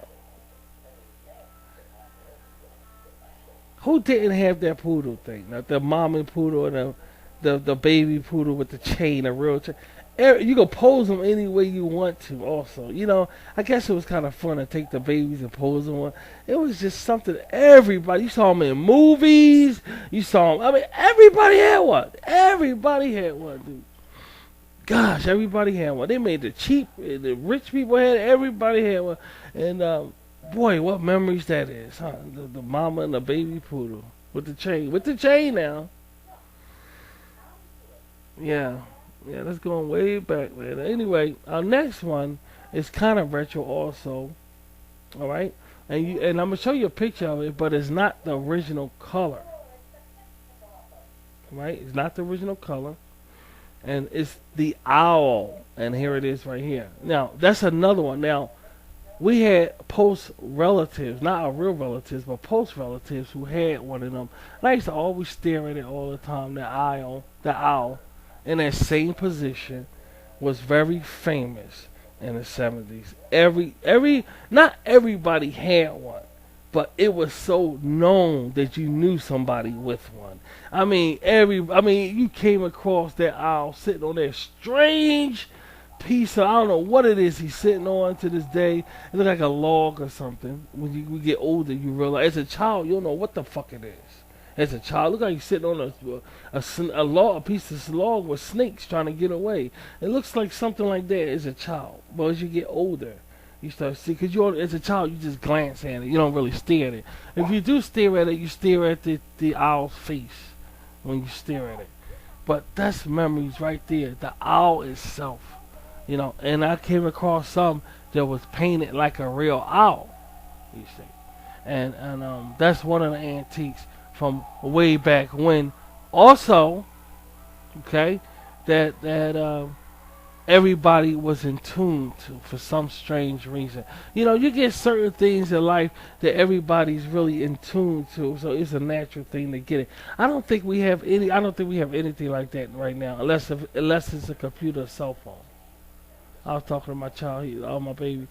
A: Who didn't have that poodle thing? Not the mommy poodle and the baby poodle with the chain, a real chain. You can pose them any way you want to also. You know, I guess it was kind of fun to take the babies and pose them. It was just something everybody, you saw them in movies, you saw them, I mean, everybody had one. Everybody had one, dude. Gosh, everybody had one. They made the cheap, the rich people had it, everybody had one. And, boy, what memories that is, huh? The mama and the baby poodle with the chain. With the chain now. Yeah. Yeah, that's going way back, man. Anyway, our next one is kind of retro also. Alright? And I'm going to show you a picture of it, but it's not the original color. Right? It's not the original color. And it's the owl. And here it is right here. Now, that's another one. Now, we had post relatives, not our real relatives, but post relatives who had one of them. And I used to always stare at it all the time, the owl. In that same position was very famous in the 70s. Not everybody had one, but it was so known that you knew somebody with one. I mean, you came across that owl sitting on that strange piece of, I don't know what it is he's sitting on to this day. It looked like a log or something. When you get older, you realize, as a child, you don't know what the fuck it is. As a child, look like you're sitting on a piece of log with snakes trying to get away. It looks like something like that as a child. But as you get older, you start see, because as a child, you just glance at it. You don't really stare at it. If you do stare at it, you stare at the owl's face when you stare at it. But that's memories right there. The owl itself, you know. And I came across some that was painted like a real owl. You see, and that's one of the antiques from way back when. Also, okay, that everybody was in tune to for some strange reason. You know, you get certain things in life that everybody's really in tune to, so it's a natural thing to get it. I don't think we have anything like that right now, unless it's a computer or cell phone. I was talking to my child, my baby.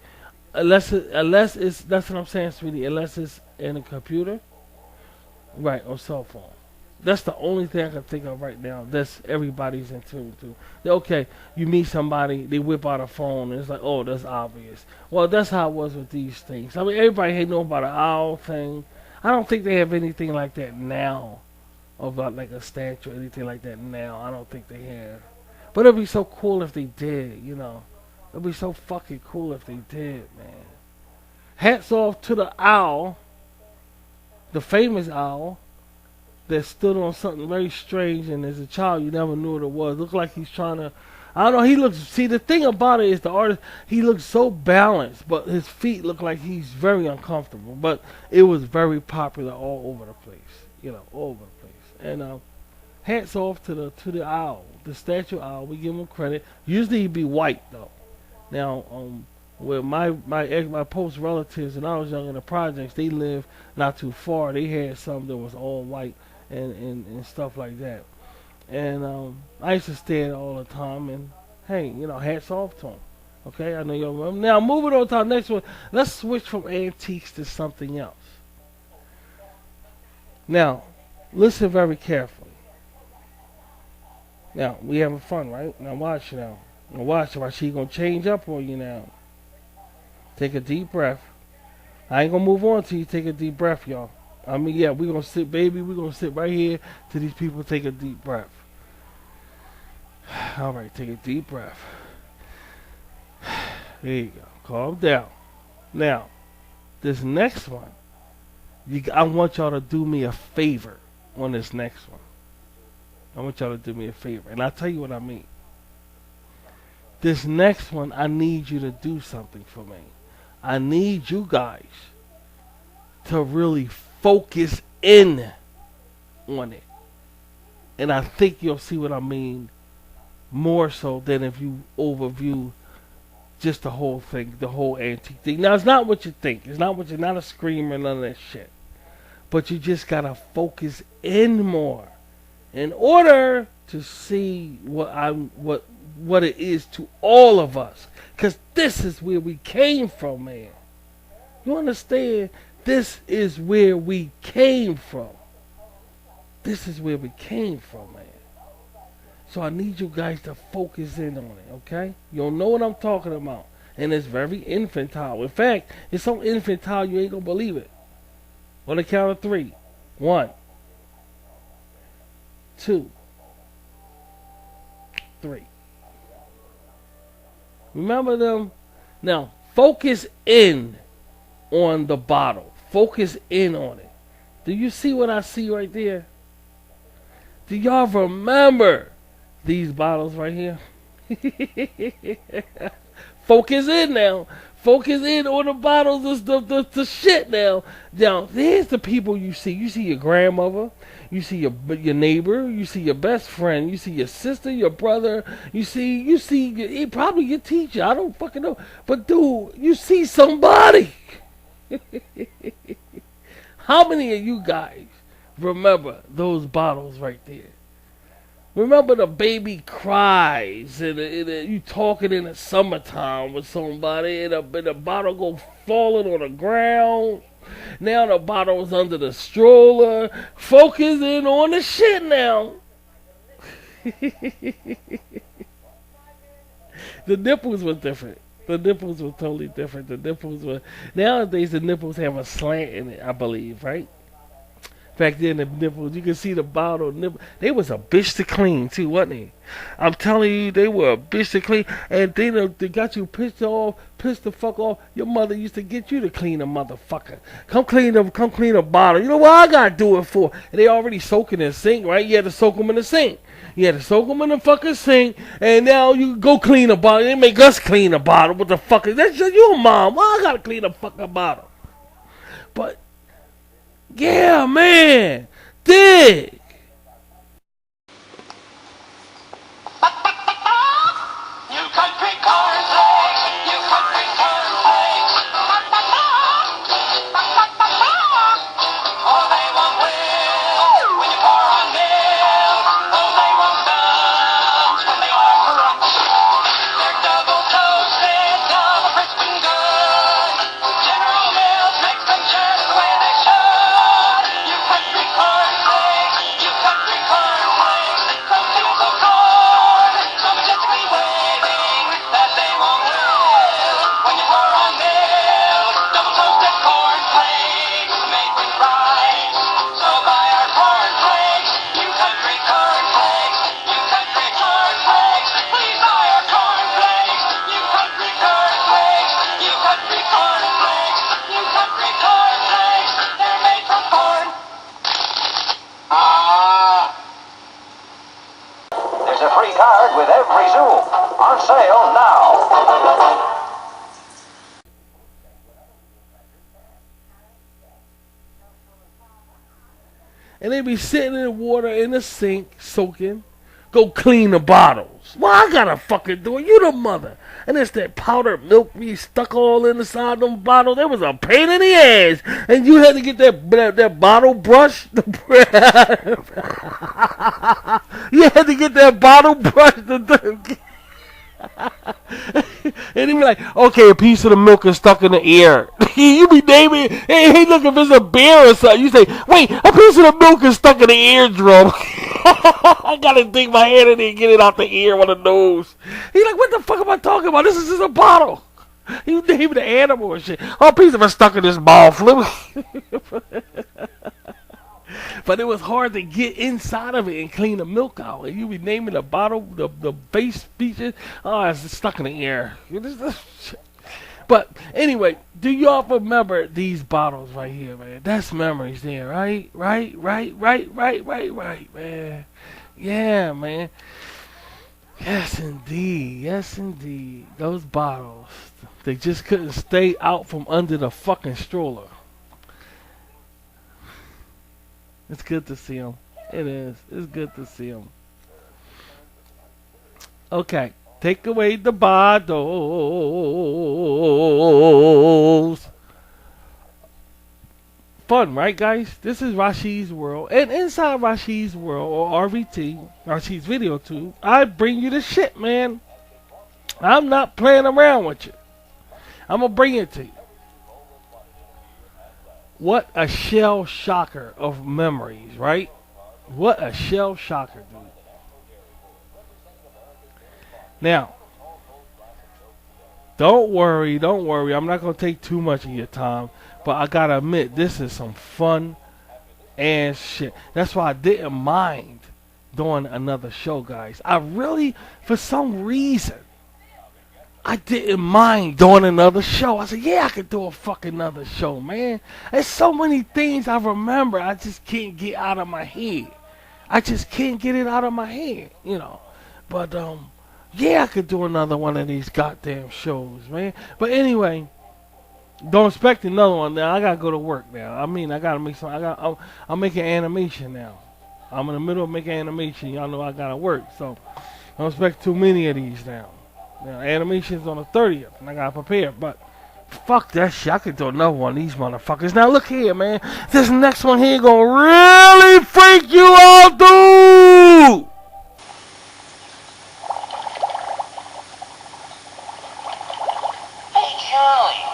A: unless it's that's what I'm saying, sweetie. Unless it's in a computer, right, or cell phone. That's the only thing I can think of right now. That's everybody's in tune to. Okay, you meet somebody, they whip out a phone, and it's like, oh, that's obvious. Well, that's how it was with these things. I mean, everybody know about an owl thing. I don't think they have anything like that now, of like a statue or anything like that now. I don't think they have. But it'd be so cool if they did, you know. It'd be so fucking cool if they did, man. Hats off to the owl, the famous owl, that stood on something very strange, and as a child you never knew what it was. Looked like he's trying to, I don't know, he looks, see the thing about it is the artist, he looks so balanced, but his feet look like he's very uncomfortable. But it was very popular all over the place, you know, all over the place. And hats off to the owl, the statue owl, we give him credit. Usually he'd be white though. Now, with my post relatives, and I was young in the projects, they lived not too far. They had some that was all white and stuff like that. And I used to stay there all the time. And hey, you know, hats off to them. Okay, I know y'all remember. Now, moving on to our next one. Let's switch from antiques to something else. Now, listen very carefully. Now, we having fun, right? Now watch now. Now watch how she gonna change up on you now. Take a deep breath. I ain't gonna move on till you take a deep breath, y'all. I mean, yeah, we gonna sit, baby. We gonna sit right here till these people take a deep breath. All right, take a deep breath. There you go. Calm down. Now, this next one, I want y'all to do me a favor on this next one. I want y'all to do me a favor, and I'll tell you what I mean. This next one, I need you to do something for me. I need you guys to really focus in on it. And I think you'll see what I mean more so than if you overview just the whole thing, the whole antique thing. Now, it's not what you think. It's not what you're not a screamer, none of that shit. But you just gotta focus in more in order to see what it is to all of us. Because this is where we came from, man. You understand? This is where we came from. This is where we came from, man. So I need you guys to focus in on it, okay? You'll know what I'm talking about. And it's very infantile. In fact, it's so infantile you ain't gonna believe it. On the count of 3. 1, 2, 3. Remember them? Now, focus in on the bottle. Focus in on it. Do you see what I see right there? Do y'all remember these bottles right here? Focus in now. Focus in on the bottles, the shit now. Now, here's the people you see. You see your grandmother. You see your neighbor. You see your best friend. You see your sister, your brother. You see probably your teacher. I don't fucking know. But, dude, you see somebody. How many of you guys remember those bottles right there? Remember the baby cries and you talking in the summertime with somebody and the bottle go falling on the ground. Now the bottle's under the stroller. Focus in on the shit now. The nipples were different. The nipples were totally different. The nipples were, nowadays the nipples have a slant in it, I believe, right? Back then, the nipples, you can see the bottle nipple. They was a bitch to clean, too, wasn't they? I'm telling you, they were a bitch to clean. And they got you pissed the fuck off. Your mother used to get you to clean a motherfucker. Come clean a bottle. You know what I gotta do it for? And they already soaking in the sink, right? You had to soak them in the sink. You had to soak them in the fucking sink. And now you go clean a bottle. They make us clean a bottle. What the fuck is that? Your mom. Why I gotta clean a fucking bottle? But, yeah, man. Dig.
C: You country cornflakes, you country cornflakes. Oh, they won't will when you pour on milk. Oh, they won't sponge when they are crushed. They're double toasted, double crisp and good.
A: and they be sitting in the water in the sink, soaking. Go clean the bottles. Well, I gotta fucking do it. You the mother. And it's that powdered milk be stuck all in the side of them bottles. It was a pain in the ass. And you had to get that bottle brush. You had to get that bottle brush. And he be like, okay, a piece of the milk is stuck in the ear. You be naming, hey, look, if it's a bear or something, you say, wait, a piece of the milk is stuck in the eardrum. I gotta dig my hand in there and get it out the ear or the nose. He's like, what the fuck am I talking about? This is just a bottle. You name the animal and shit. Oh, a piece of it stuck in this ball fluid. But it was hard to get inside of it and clean the milk out. And you be naming the bottle, the base features. Oh, it's stuck in the ear. But anyway, do y'all remember these bottles right here, man? That's memories there, right? Right, man. Yeah, man. Yes, indeed. Those bottles, they just couldn't stay out from under the fucking stroller. It's good to see them. It is. It's good to see them. Okay. Take away the bottles. Fun, right, guys? This is Rashid's World. And inside Rashid's World, or RVT, Rashid's Video Tube, I bring you the shit, man. I'm not playing around with you. I'm going to bring it to you. What a shell shocker of memories, right? What a shell shocker, dude. Now, don't worry. I'm not going to take too much of your time, but I got to admit, this is some fun ass shit. That's why I didn't mind doing another show, guys. I really, for some reason, I didn't mind doing another show. I said, yeah, I could do a fucking another show, man. There's so many things I remember I just can't get out of my head. I just can't get it out of my head, you know. But, yeah, I could do another one of these goddamn shows, man. But anyway, don't expect another one now. I gotta go to work now. I mean, I gotta make some, I'm making animation now. I'm in the middle of making animation. Y'all know I gotta work, so don't expect too many of these now. Now, animation's on the 30th, and I gotta prepare, but fuck that shit. I could do another one of these motherfuckers. Now, look here, man. This next one here gonna really freak you out, dude!
H: Hey, Charlie,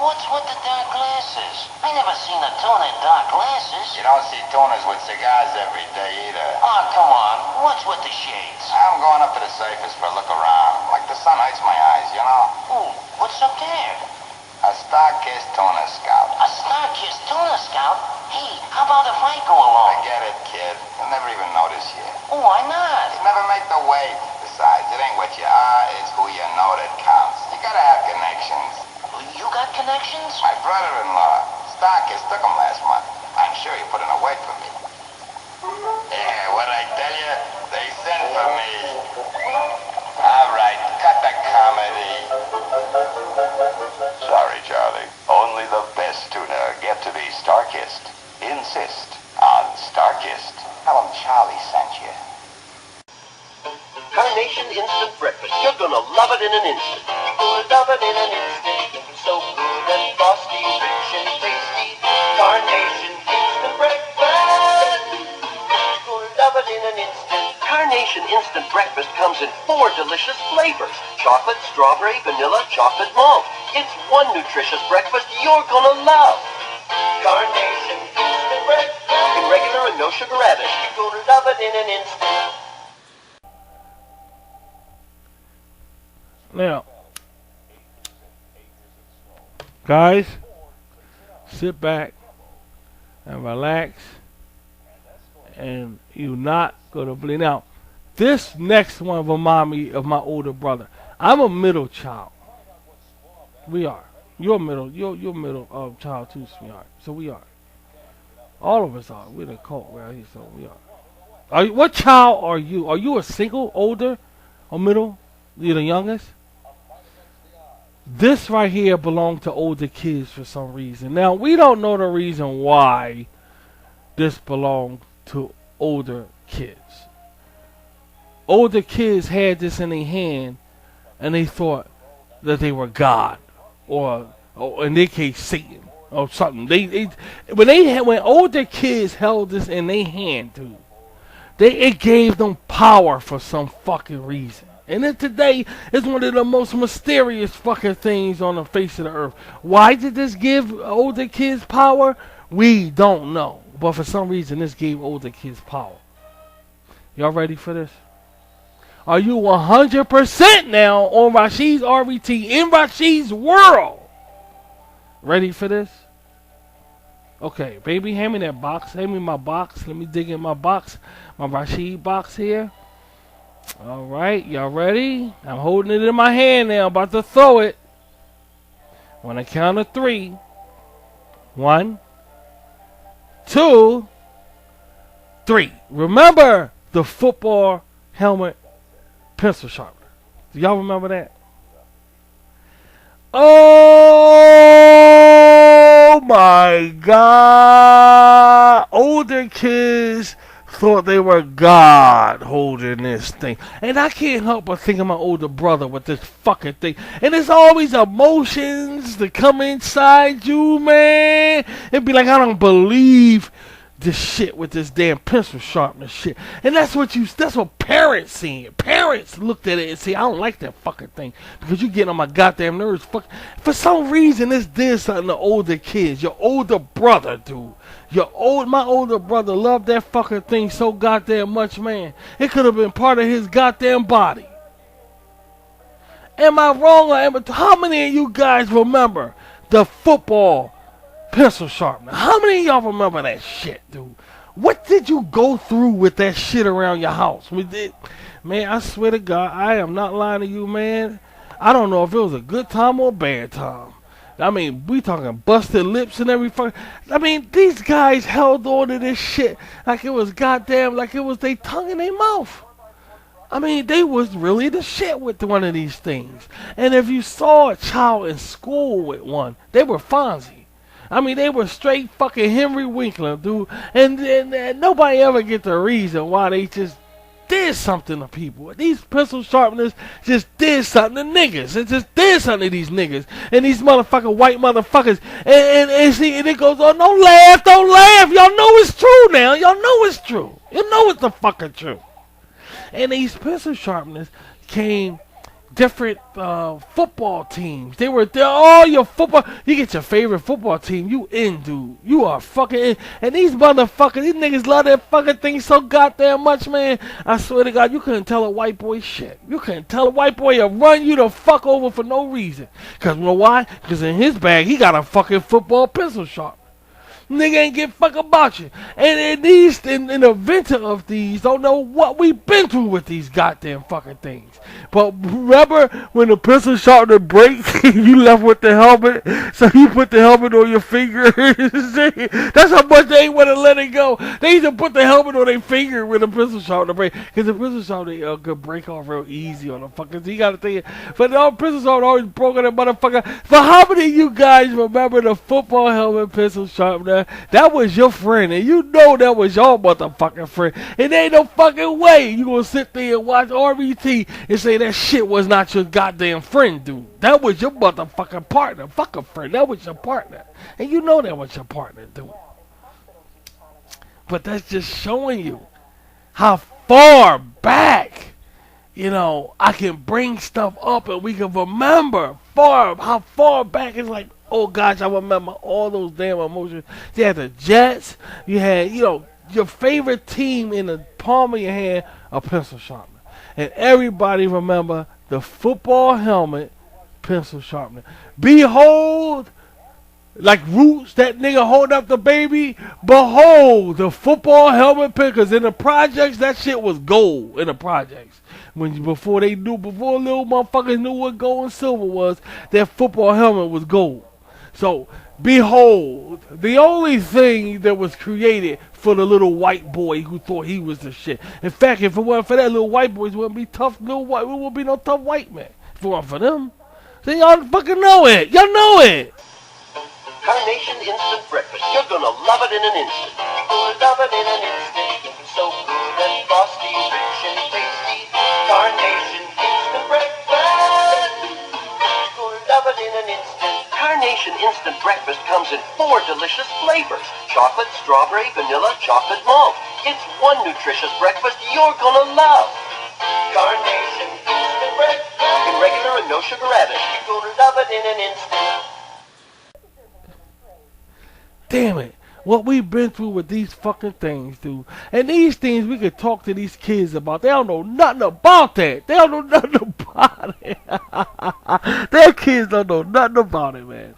H: what's with the dark glasses? I never seen a tuna in dark glasses.
I: You don't see tuners with cigars every day either.
H: Oh, come on. What's with the shades?
I: I'm going up to the surface for a look around. Like the sun hurts my eyes, you know?
H: Ooh, what's up there?
I: A star-kissed tuna scout.
H: A star-kissed tuna scout? Hey, how about if I go along?
I: Forget it, kid. You'll never even notice you.
H: Oh, why not?
I: You never make the weight. Besides, it ain't what you are, it's who you know that counts. You gotta have connections.
H: You got connections?
I: My brother-in-law, Starkist, took him last month. I'm sure he put in a word for me. Yeah, what'd I tell you? They sent for me. All right, cut the comedy.
J: Sorry, Charlie. Only the best tuna get to be Starkist. Insist on Starkist.
I: Tell him Charlie sent you.
H: Carnation Instant Breakfast. You're gonna love it in an instant. You'll love it in an instant. So good and frosty, rich and tasty. Carnation Instant Breakfast. You'll love it in an instant. Carnation Instant Breakfast comes in 4 delicious flavors. Chocolate, strawberry, vanilla, chocolate malt. It's one nutritious breakfast you're gonna love. Carnation Instant Breakfast. In regular and no sugar added. You're gonna love it in an instant.
A: Now, guys, sit back and relax, and you're not gonna believe. Now, this next one remind me of my older brother. I'm a middle child. We are. You're middle child too, sweetheart. So we are. All of us are. We're the cult right here, so we are. What child are you? Are you a single, older, or middle? You're the youngest? This right here belonged to older kids for some reason. Now, we don't know the reason why this belonged to older kids. Older kids had this in their hand, and they thought that they were God, or in their case, Satan, or something. When older kids held this in their hand, dude, it gave them power for some fucking reason. And then today is one of the most mysterious fucking things on the face of the earth. Why did this give older kids power? We don't know. But for some reason, this gave older kids power. Y'all ready for this? Are you 100% now on Rashid's RVT in Rashid's world? Ready for this? Okay, baby, hand me that box. Hand me my box. Let me dig in my box. My Rashid box here. Alright, y'all ready? I'm holding it in my hand now. About to throw it. On a count of 3. 1, 2, 3. Remember the football helmet pencil sharpener. Do y'all remember that? Oh my God. Older kids thought they were God holding this thing. And I can't help but think of my older brother with this fucking thing. And there's always emotions that come inside you, man. It'd be like, I don't believe this shit with this damn pencil sharpener shit. And that's what parents seen. Parents looked at it and say, I don't like that fucking thing because you getting on my goddamn nerves. For some reason, this did something to older kids. Your older brother, dude. My older brother loved that fucking thing so goddamn much, man. It could have been part of his goddamn body. Am I wrong or how many of you guys remember the football pencil sharpener? How many of y'all remember that shit, dude? What did you go through with that shit around your house? Man, I swear to God, I am not lying to you, man. I don't know if it was a good time or a bad time. I mean, we talking busted lips and everything. I mean, these guys held on to this shit like it was goddamn, like it was their tongue in their mouth. I mean, they was really the shit with one of these things. And if you saw a child in school with one, they were Fonzie. I mean, they were straight fucking Henry Winkler, dude. And nobody ever get the reason why they just did something to people. These pencil sharpeners just did something to niggas. It just did something to these niggas. And these motherfucking white motherfuckers. And see, and it goes on, don't laugh. Y'all know it's true now. Y'all know it's true. You know it's the fucking truth. And these pencil sharpeners came different football teams. They're all your football. You get your favorite football team. You in, dude. You are fucking in. And these motherfuckers, these niggas love that fucking thing so goddamn much, man. I swear to God, you couldn't tell a white boy shit. You couldn't tell a white boy to run you the fuck over for no reason. Because you know why? Because in his bag, he got a fucking football pencil sharpener. Nigga ain't give a fuck about you. And the inventor of these don't know what we've been through with these goddamn fucking things. But remember when the pencil sharpener breaks, you left with the helmet, so you put the helmet on your finger. That's how much they ain't want to let it go. They used to put the helmet on their finger when the pencil sharpener break, because the pencil sharpener could break off real easy on the fuckers. You gotta think, but the pencil sharpener always broke on that motherfucker. But how many of you guys remember the football helmet pencil sharpener? That was your friend, and you know that was your motherfucking friend. And there ain't no fucking way you gonna sit there and watch RVT and say that shit was not your goddamn friend, dude. That was your motherfucking partner. Fuck a friend. That was your partner. And you know that was your partner, dude. But that's just showing you how far back, I can bring stuff up and we can remember how far back. It's like, oh gosh, I remember all those damn emotions. You had the Jets. You had, your favorite team in the palm of your hand, a pencil sharpener. And everybody remember the football helmet pencil sharpener. Behold, like Roots, that nigga hold up the baby. Behold, the football helmet because in the projects, that shit was gold in the projects. Before little motherfuckers knew what gold and silver was, that football helmet was gold. So, behold, the only thing that was created for the little white boy who thought he was the shit. In fact, if it wasn't for that, little white boys wouldn't be tough. It wouldn't be no tough white man. If it wasn't for them. So y'all fucking know it. Y'all know it.
H: Carnation Instant Breakfast. You're gonna love it in an instant. Love it in an instant. Carnation Instant Breakfast comes in 4 delicious flavors. Chocolate, strawberry, vanilla, chocolate malt. It's one nutritious breakfast you're gonna love. Carnation Instant Breakfast. In regular and no sugar added. You're gonna love it in an instant.
A: Damn it. What we've been through with these fucking things, dude. And these things we could talk to these kids about. They don't know nothing about that. They don't know nothing about it. Their kids don't know nothing about it, man.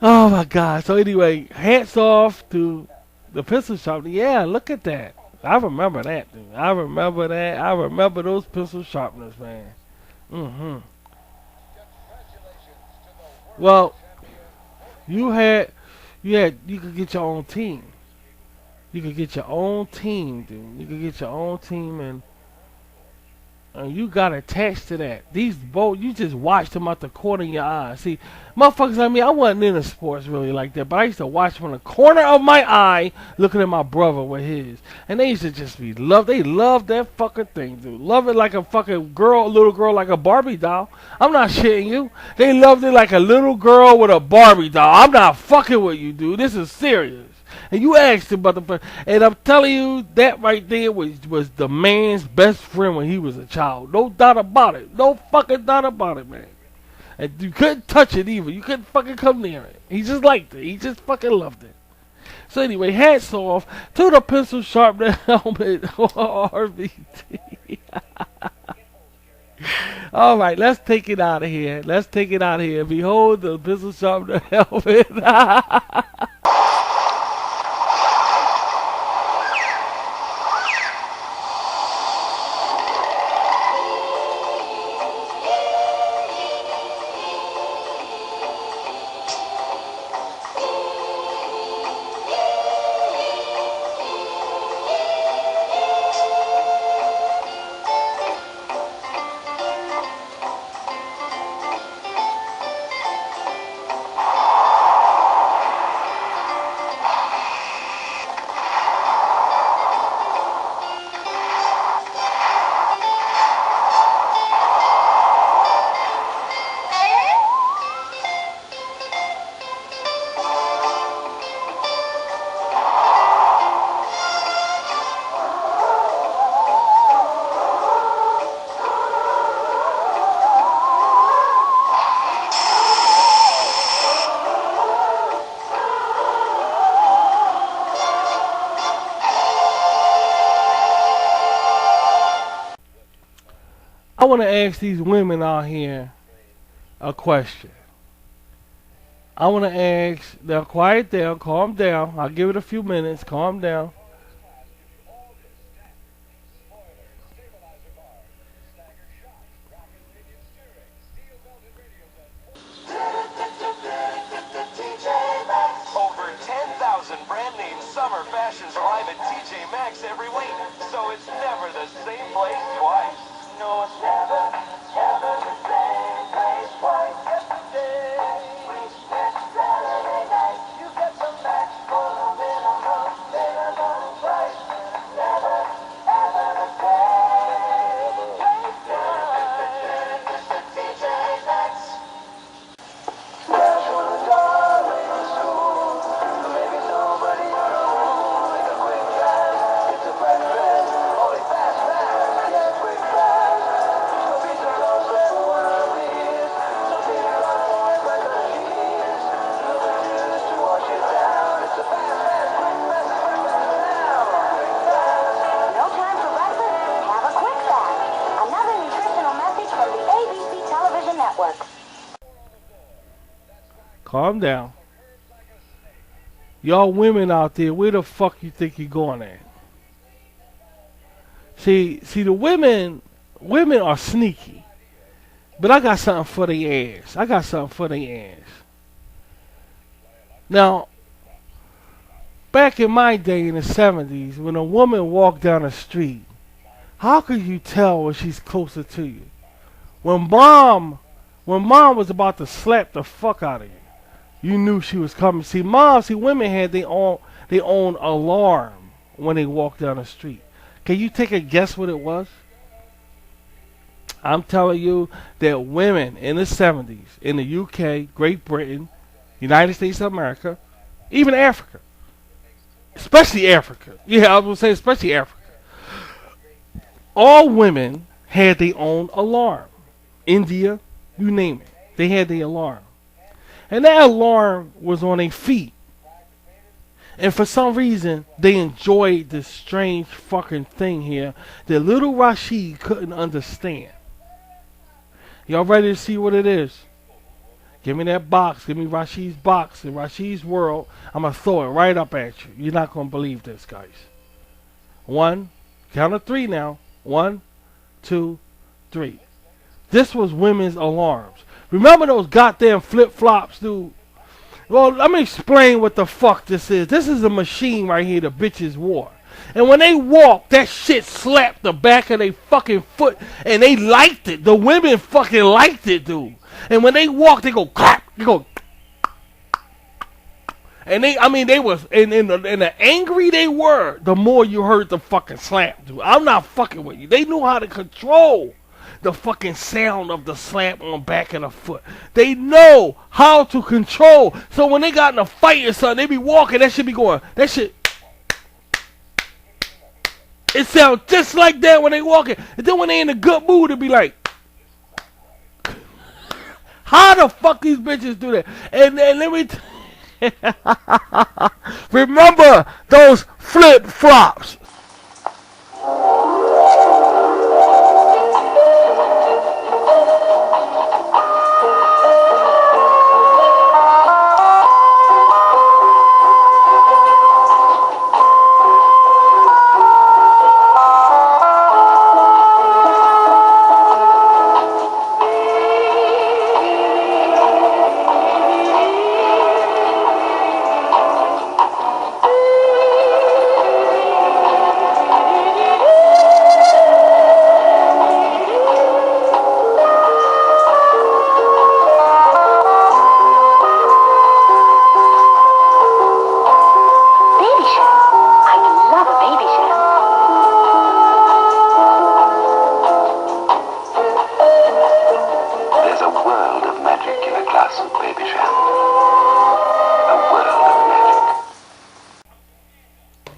A: Oh my God. So anyway, hats off to the pistol sharpener. Yeah, look at that. I remember that, dude. I remember that. I remember those pistol sharpeners, man. Mm-hmm. Well, you could get your own team. You could get your own team, dude. You could get your own team, and you got attached to that. These both, you just watched them out the corner of your eye. See, motherfuckers like me, I wasn't into sports really like that, but I used to watch from the corner of my eye, looking at my brother with his, and they used to just be they loved that fucking thing, dude. Love it like a fucking little girl, like a Barbie doll. I'm not shitting you. They loved it like a little girl with a Barbie doll. I'm not fucking with you, dude. This is serious. And you asked him about the, and I'm telling you, that right there was the man's best friend when he was a child. No doubt about it. No fucking doubt about it, man. And you couldn't touch it either. You couldn't fucking come near it. He just liked it. He just fucking loved it. So anyway, hats off to the pistol sharpener helmet RVT. All right, let's take it out of here. Let's take it out of here. Behold the pistol sharpener helmet. I want to ask these women out here a question. I want to ask, now quiet down, calm down. I'll give it a few minutes, calm down.
F: Over 10,000 brand name summer fashions arrive at TJ Maxx every week, so it's never the same place twice. No, it's never the same place twice. Saturday night, you get some Max for the minimum price. Never, ever the same place twice. TJ Maxx. Fresh from the darling school, maybe nobody knows. Like a quick fast, it's a breakfast, only fast, yeah, quick fast. No pizza rolls or one of these, no peanut butter like a cheese. No juice to wash it down. It's a fast, quick fast now. Quick fast.
G: No time for breakfast? Have a quick fast. Another nutritional message from the ABC Television Network.
A: Calm down. Y'all women out there, where the fuck you think you're going at? See the women are sneaky. But I got something for their ass. I got something for their ass. Now, back in my day in the 70s, when a woman walked down the street, how could you tell when she's closer to you? When mom was about to slap the fuck out of you, you knew she was coming. See, women had their own alarm when they walked down the street. Can you take a guess what it was? I'm telling you that women in the 70s, in the UK, Great Britain, United States of America, even Africa, especially Africa. Yeah, I was going to say especially Africa. All women had their own alarm. India, you name it. They had their alarm. And that alarm was on their feet. And for some reason, they enjoyed this strange fucking thing here that little Rashid couldn't understand. Y'all ready to see what it is? Give me that box. Give me Rashid's box in Rashid's world. I'm going to throw it right up at you. You're not going to believe this, guys. 1, count of 3 now. 1, 2, 3. This was women's alarms. Remember those goddamn flip-flops, dude? Well, let me explain what the fuck this is. This is a machine right here the bitches wore. And when they walk, that shit slapped the back of their fucking foot. And they liked it. The women fucking liked it, dude. And when they walk, they go clap. They go. And they was, and the angry they were, the more you heard the fucking slap, dude. I'm not fucking with you. They knew how to control the fucking sound of the slap on the back of the foot. They know how to control. So when they got in a fight or something, they be walking, that shit be going, that shit. It sounds just like that when they walking. And then when they in a good mood, it be like, how the fuck these bitches do that? And let me remember those flip flops.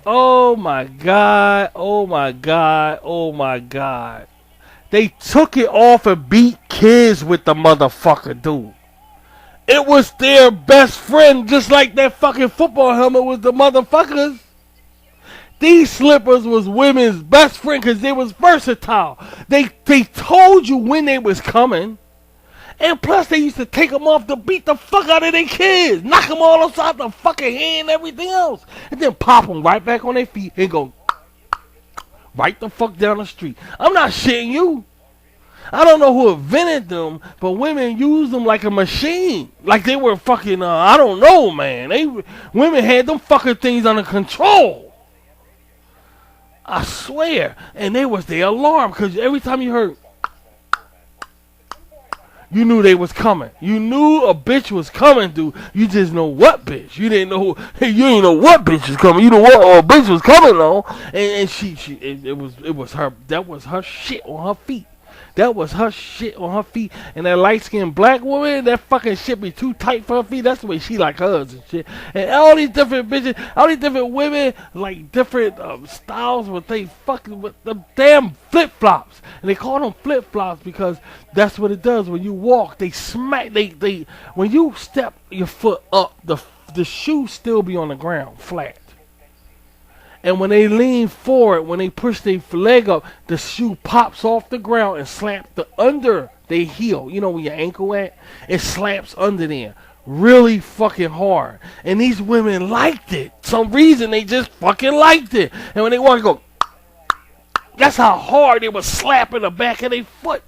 A: Oh my God, oh my God, oh my God. They took it off and beat kids with the motherfucker, dude. It was their best friend, just like that fucking football helmet was the motherfuckers. These slippers was women's best friend because they was versatile. They told you when they was coming. And plus they used to take them off to beat the fuck out of their kids. Knock them all upside the fucking head and everything else. And then pop them right back on their feet and go right the fuck down the street. I'm not shitting you. I don't know who invented them, but women used them like a machine. Like they were fucking, I don't know, man. Women had them fucking things under control. I swear. And they was their alarm because every time you heard, you knew they was coming. You knew a bitch was coming, dude. You just know what bitch. You didn't know. You didn't know what bitch was coming. You know what bitch was coming on. And it was her. That was her shit on her feet. That was her shit on her feet. And that light-skinned black woman, that fucking shit be too tight for her feet. That's the way she like hers and shit. And all these different bitches, all these different women, like different styles, with they fucking with the damn flip-flops. And they call them flip-flops because that's what it does. When you walk, they smack, they when you step your foot up, the shoe still be on the ground, flat. And when they lean forward, when they push their leg up, the shoe pops off the ground and slaps under their heel. You know where your ankle at? It slaps under there. Really fucking hard. And these women liked it. Some reason they just fucking liked it. And when they walk, go, that's how hard they was slapping the back of their foot.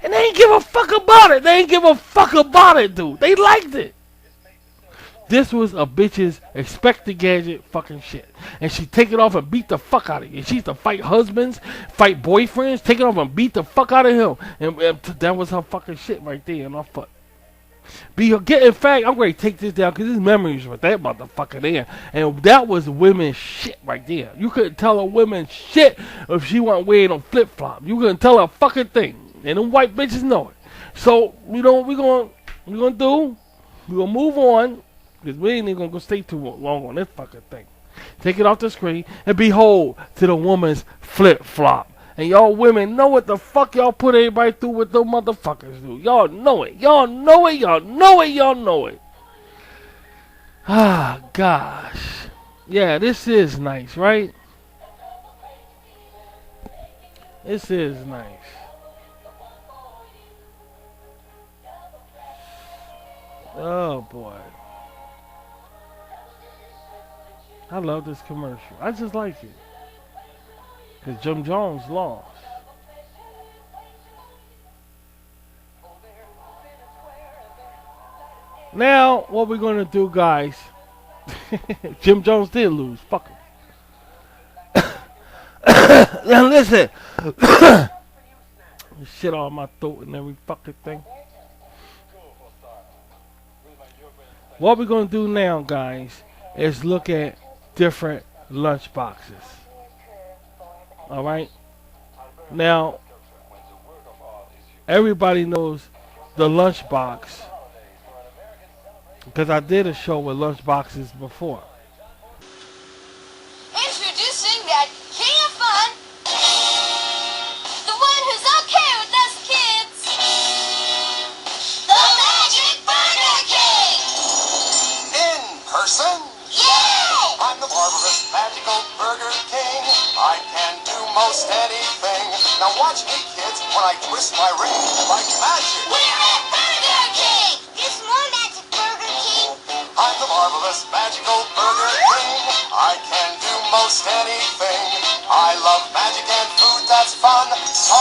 A: And they ain't give a fuck about it. They ain't give a fuck about it, dude. They liked it. This was a bitch's expected gadget fucking shit. And she take it off and beat the fuck out of you. She used to fight husbands, fight boyfriends, take it off and beat the fuck out of him. And that was her fucking shit right there in her foot. In fact, I'm going to take this down because there's memories with that motherfucker there. And that was women's shit right there. You couldn't tell a woman shit if she wasn't wearing a flip-flop. You couldn't tell her a fucking thing. And them white bitches know it. So, you know what we're gonna do? We're gonna move on. Because we ain't even gonna go stay too long on this fucking thing. Take it off the screen and behold to the woman's flip flop. And y'all women know what the fuck y'all put everybody through with those motherfuckers do. Y'all know it. Y'all know it. Y'all know it. Y'all know it. Ah, gosh. Yeah, this is nice, right? This is nice. Oh, boy. I love this commercial. I just like it. Because Jim Jones lost. Now, what we're going to do, guys. Jim Jones did lose. Fuck him. Now, listen. Shit on my throat and every fucking thing. What we're going to do now, guys, is look at different lunch boxes. Alright? Now, everybody knows the lunch box because I did a show with lunch boxes before.
C: Introducing that king of fun, the one who's okay with us kids, the Magic Burger King!
D: In person,
C: Yay!
D: I'm the marvelous magical Burger King. I can do most anything. Now watch me, kids, when I twist my ring like magic.
C: We're at Burger King! It's more Magic Burger King.
D: I'm the marvelous magical Burger King. I can do most anything. I love magic and food that's fun. So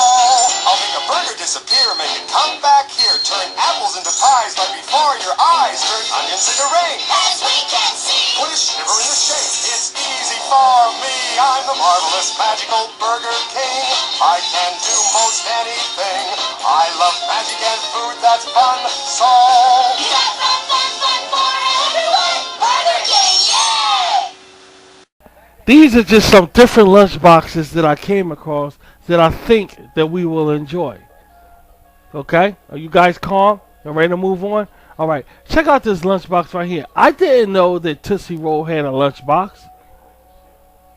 D: I'll make a burger disappear, make it come back here. Turn apples into pies right before your eyes. Turn onions into rain.
C: As we can see,
D: Put a shiver in the shake. It's easy for me. I'm the marvelous magical Burger King. I can do most anything. I love magic and food that's fun. So
C: is that fun, fun, fun for everyone? Burger King, yeah!
A: These are just some different lunch boxes that I came across that I think that we will enjoy. Okay? Are you guys calm? You ready to move on? Alright, check out this lunchbox right here. I didn't know that Tootsie Roll had a lunchbox.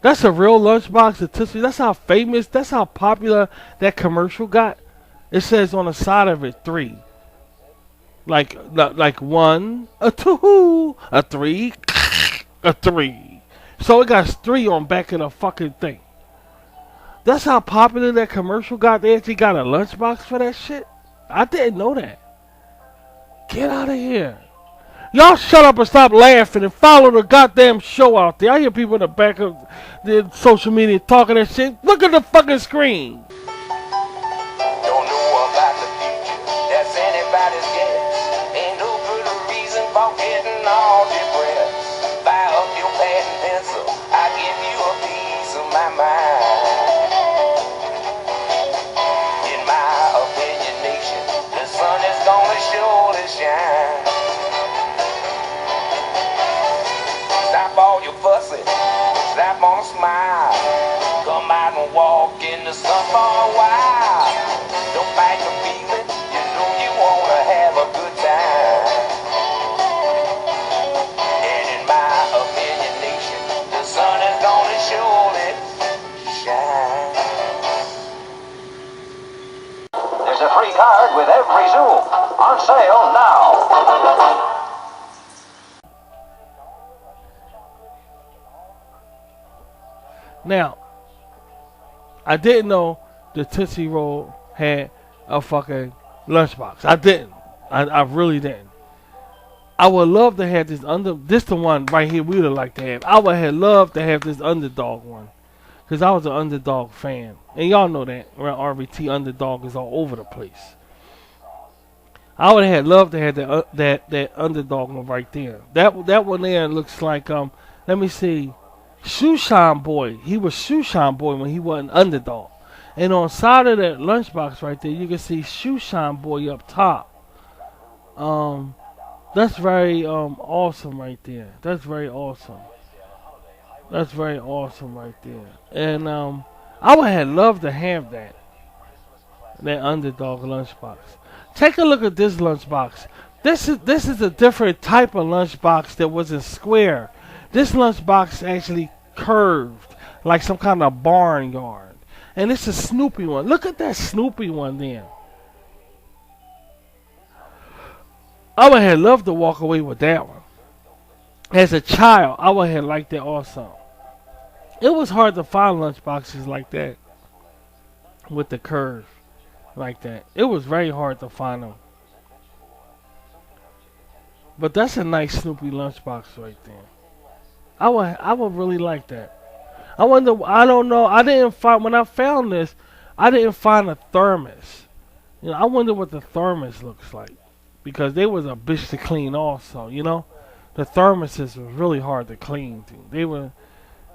A: That's a real lunchbox, the Tootsie. That's how famous, that's how popular that commercial got. It says on the side of it 3. Like 1, a 2, a 3, a 3. So it got 3 on back of the fucking thing. That's how popular that commercial got. They actually got a lunchbox for that shit. I didn't know that. Get out of here. Y'all shut up and stop laughing and follow the goddamn show out there. I hear people in the back of the social media talking that shit. Look at the fucking screen.
E: Don't know about the future, that's anybody's guess. Ain't no good reason for getting all depressed. Fire up your pad and pencil, I give you a piece of my mind. In my opinion, nation, the sun is gonna surely shine. Stop all your fussing, slap on a smile. Come out and walk in the sun for a while. Don't fight the feeling, you know you wanna have a good time. And in my opinion, nation, the sun is gonna surely shine. There's a free card with every Zoom. On sale now.
A: Now, I didn't know the Tootsie Roll had a fucking lunchbox. I didn't. I really didn't. I would love to have this the one right here we would like to have. I would have loved to have this Underdog one. Because I was an Underdog fan. And y'all know that. Around RVT, Underdog is all over the place. I would have loved to have that Underdog one right there. That one there looks like, let me see. Shoeshine Boy. He was Shoeshine Boy when he wasn't Underdog. And on side of that lunchbox right there, you can see Shoeshine Boy up top. That's very awesome right there. That's very awesome. That's very awesome right there. And I would have loved to have that. That underdog lunchbox. Take a look at this lunchbox. This is a different type of lunchbox that wasn't square. This lunchbox actually curved like some kind of barnyard. And it's a Snoopy one. Look at that Snoopy one there. I would have loved to walk away with that one. As a child, I would have liked that also. It was hard to find lunchboxes like that. With the curve. Like that. It was very hard to find them. But that's a nice Snoopy lunchbox right there. I would really like that. I wonder, I don't know, when I found this, I didn't find a thermos. You know, I wonder what the thermos looks like. Because they was a bitch to clean also, you know. The thermoses was really hard to clean too. They were,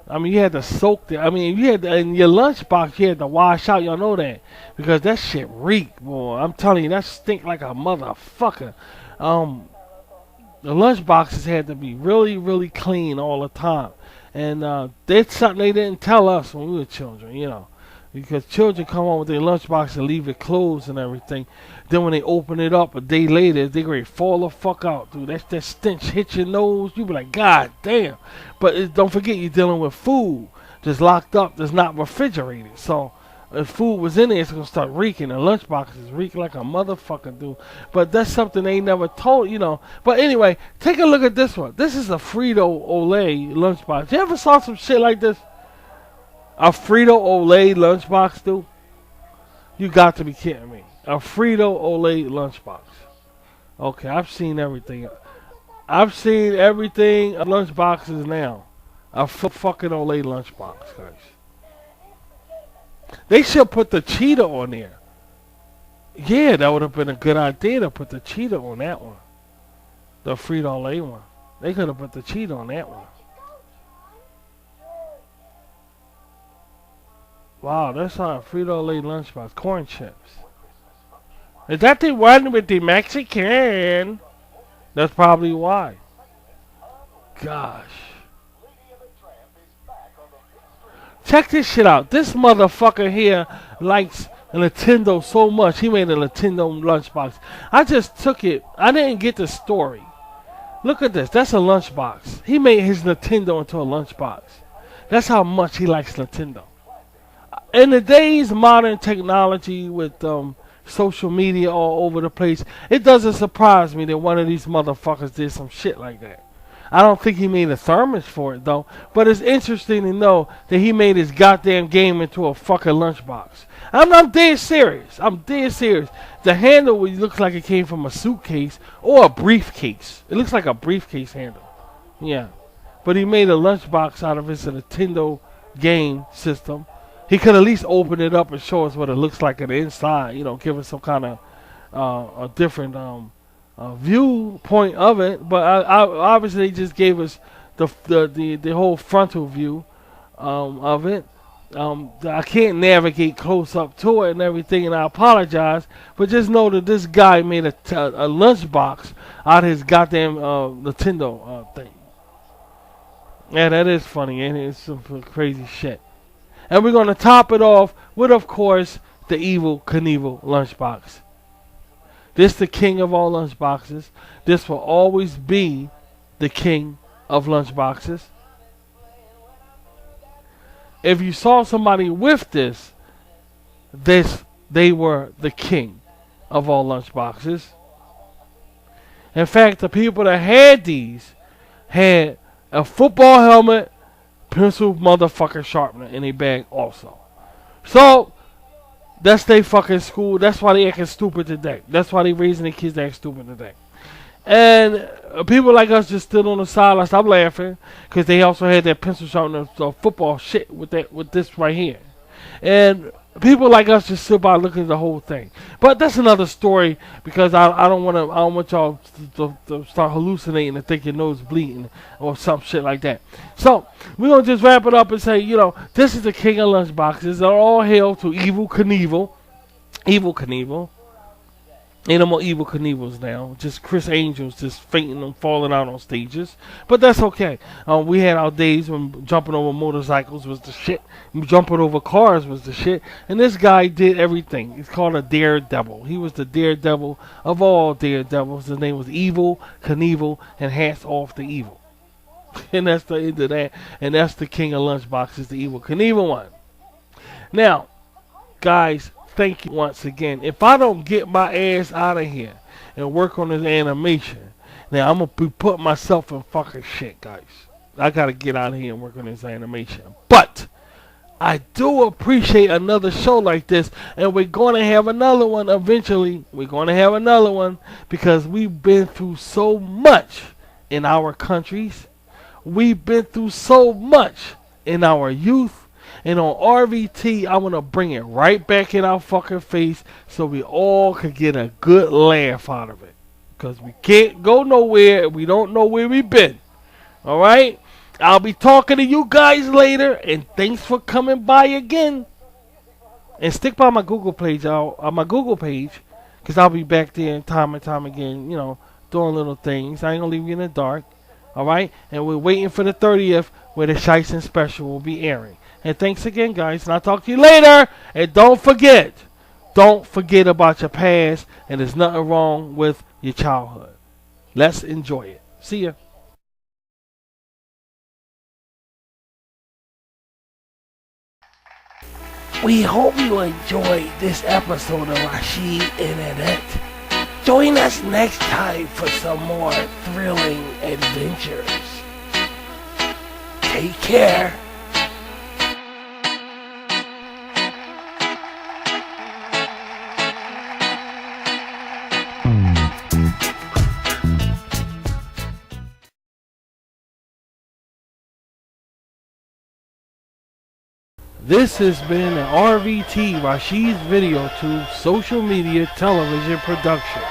A: I mean, you had to soak them. I mean, you had in your lunchbox, you had to wash out. Y'all know that because that shit reeked, boy. I'm telling you, that stink like a motherfucker. The lunchboxes had to be really, really clean all the time, and that's something they didn't tell us when we were children, you know. Because children come home with their lunchbox and leave it closed and everything. Then when they open it up a day later, they ready to fall the fuck out, dude. That stench hit your nose. You be like, God damn. But don't forget, you're dealing with food that's locked up, that's not refrigerated. So if food was in there, it's gonna start reeking. The lunchboxes reek like a motherfucker, dude. But that's something they never told, you know. But anyway, take a look at this one. This is a Frito-Olay lunchbox. You ever saw some shit like this? A Frito-Olay lunchbox, dude? You got to be kidding me. A Frito-Olay lunchbox. Okay, I've seen everything. I've seen everything lunchboxes now. A fucking Olay lunchbox, guys. They should put the cheetah on there. Yeah, that would have been a good idea to put the cheetah on that one. The Frito-Olay one. They could have put the cheetah on that one. Wow, that's not a Frito-Lay lunchbox. Corn chips. Is that the one with the Mexican? That's probably why. Gosh. Check this shit out. This motherfucker here likes a Nintendo so much. He made a Nintendo lunchbox. I just took it. I didn't get the story. Look at this. That's a lunchbox. He made his Nintendo into a lunchbox. That's how much he likes Nintendo. In today's modern technology with social media all over the place, it doesn't surprise me that one of these motherfuckers did some shit like that. I don't think he made a thermos for it though, but it's interesting to know that he made his goddamn game into a fucking lunchbox. I'm dead serious. I'm dead serious. The handle looks like it came from a suitcase or a briefcase. It looks like a briefcase handle. Yeah, but he made a lunchbox out of his Nintendo game system. He could at least open it up and show us what it looks like on the inside. You know, give us some kind of a different viewpoint of it. But I obviously they just gave us the whole frontal view of it. I can't navigate close up to it and everything, and I apologize. But just know that this guy made a lunchbox out of his goddamn Nintendo thing. Yeah, that is funny, and it's some crazy shit. And we're going to top it off with, of course, the Evel Knievel lunchbox. This the king of all lunchboxes. This will always be the king of lunchboxes. If you saw somebody with this, they were the king of all lunchboxes. In fact, the people that had these had a football helmet, pencil motherfucker sharpener in a bag also. So that's their fucking school. That's why they acting stupid today. That's why they raising their kids to act stupid today. And people like us just stood on the side. I stopped laughing because they also had that pencil sharpener, football shit with this right here. And people like us just sit by looking at the whole thing. But that's another story because I don't want y'all to start hallucinating and think your nose bleeding or some shit like that. So we're gonna just wrap it up and say, you know, this is the king of lunchboxes. All hail to Evel Knievel. Evel Knievel. Ain't no more Evil Knievel's now. Just Chris Angels just fainting and falling out on stages. But that's okay. We had our days when jumping over motorcycles was the shit. Jumping over cars was the shit. And this guy did everything. He's called a daredevil. He was the daredevil of all daredevils. His name was Evil Knievel, and hats off to Evil. And that's the end of that. And that's the king of lunchboxes, the Evil Knievel one. Now, guys, thank you once again. If I don't get my ass out of here and work on this animation, now I'm going to be putting myself in fucking shit, guys. I got to get out of here and work on this animation. But I do appreciate another show like this, and we're going to have another one eventually. We're going to have another one because we've been through so much in our countries. We've been through so much in our youth. And on RVT, I want to bring it right back in our fucking face so we all could get a good laugh out of it. Because we can't go nowhere. We don't know where we've been. Alright? I'll be talking to you guys later. And thanks for coming by again. And stick by my Google page. Because I'll be back there time and time again, you know, doing little things. I ain't going to leave you in the dark. Alright? And we're waiting for the 30th where the Shiestin special will be airing. And thanks again, guys. And I'll talk to you later. And don't forget about your past. And there's nothing wrong with your childhood. Let's enjoy it. See ya.
B: We hope you enjoyed this episode of Rashid and Annette. Join us next time for some more thrilling adventures. Take care.
A: This has been an RVT, Rashid's Video Tube, social media television production.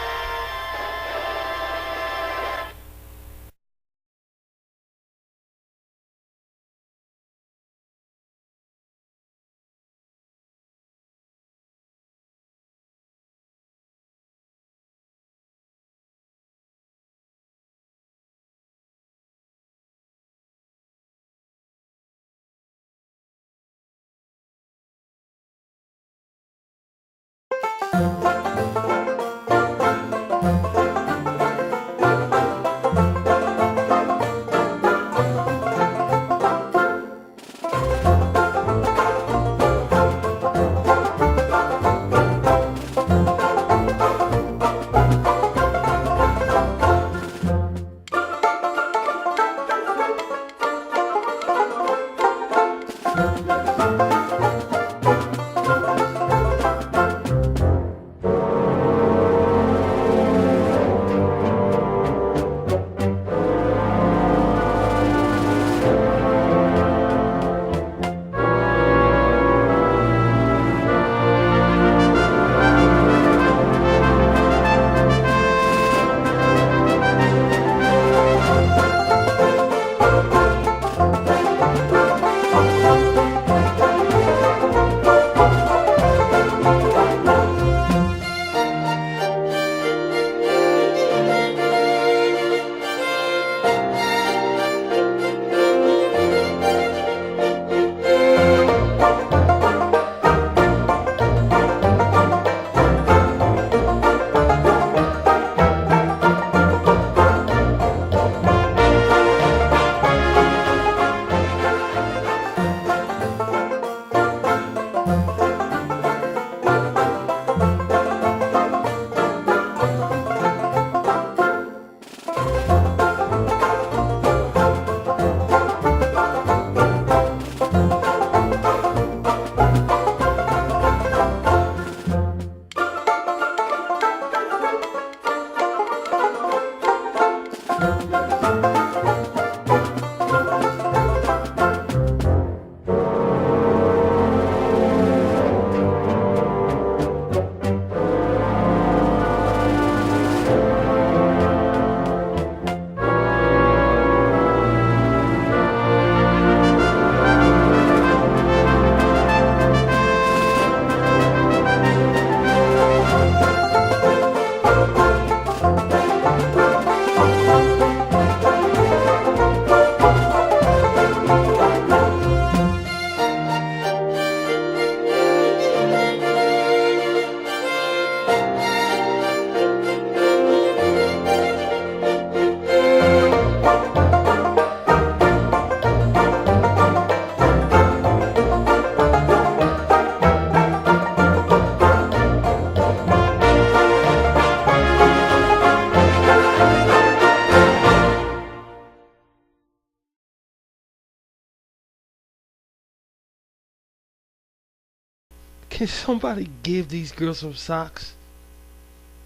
A: Can somebody give these girls some socks?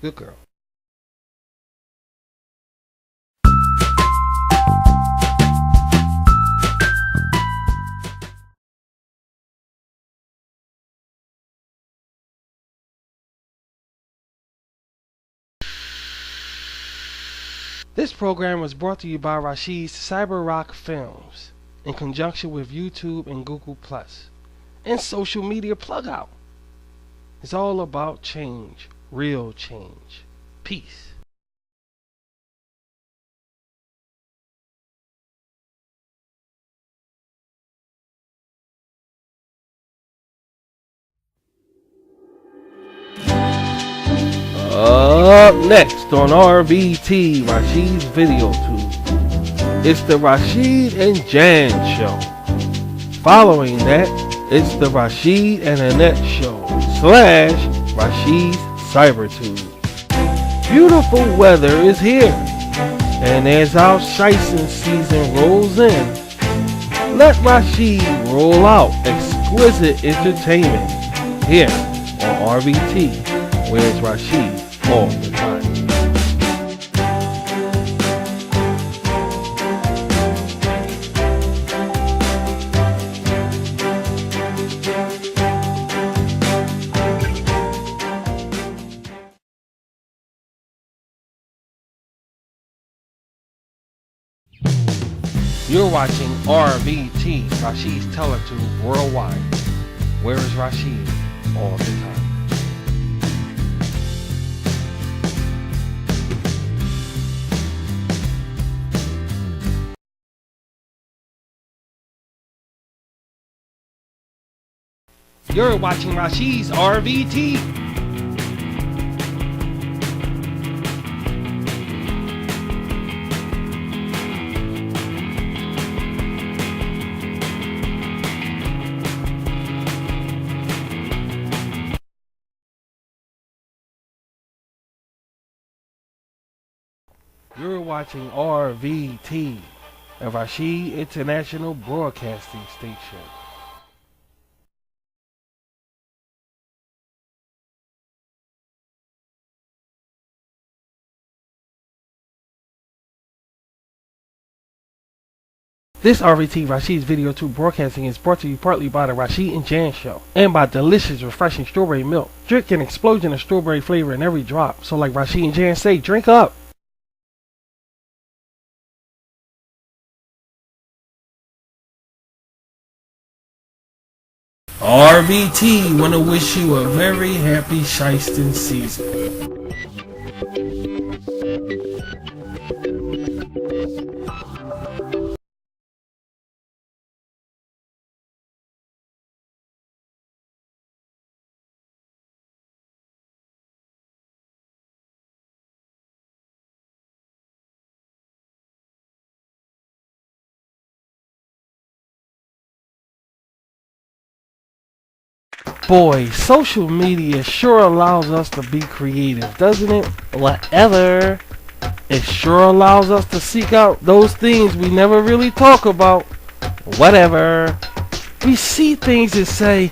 A: Good girl. This program was brought to you by Rashid's Cyber Rock Films in conjunction with YouTube and Google Plus and social media plug out. It's all about change, real change. Peace. Up next on RVT, Rashid's Video Tube, it's the Rashid and Jan Show. Following that, it's the Rashid and Annette Show / Rashid's CyberTube. Beautiful weather is here, and as our shicing season rolls in, let Rashid roll out exquisite entertainment here on RVT, where it's Rashid all the time. You're watching RVT, Rashid's Teletube Worldwide. Where is Rashid all the time? You're watching Rashid's RVT. You're watching RVT, a Rashid International Broadcasting Station. This RVT Rashid's Video Tube Broadcasting is brought to you partly by the Rashid and Jan Show and by delicious, refreshing strawberry milk. Drink an explosion of strawberry flavor in every drop. So like Rashid and Jan say, drink up. RVT want to wish you a very happy shysting season. Boy, social media sure allows us to be creative, doesn't it? Whatever. It sure allows us to seek out those things we never really talk about. Whatever. We see things and say,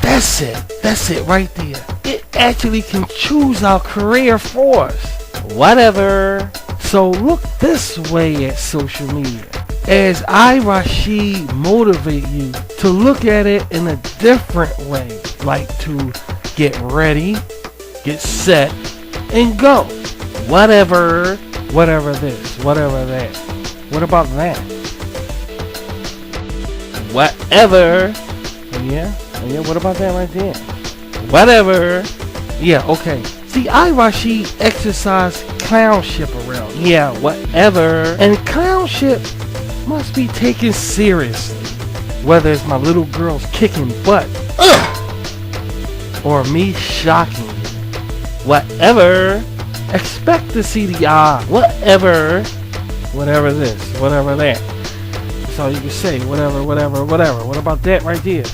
A: that's it right there. It actually can choose our career for us. Whatever. So look this way at social media. As I, Rashid, motivate you to look at it in a different way, like to get ready, get set, and go. Whatever this, whatever that. What about that? Whatever. Yeah, what about that right there? Whatever. Yeah, okay. See, I, Rashid, exercise clownship around. Yeah, whatever. And clownship must be taken seriously, whether it's my little girls kicking butt or me shocking you. Whatever. Expect to see the whatever this, whatever that. That's all you can say. Whatever. What about that right there?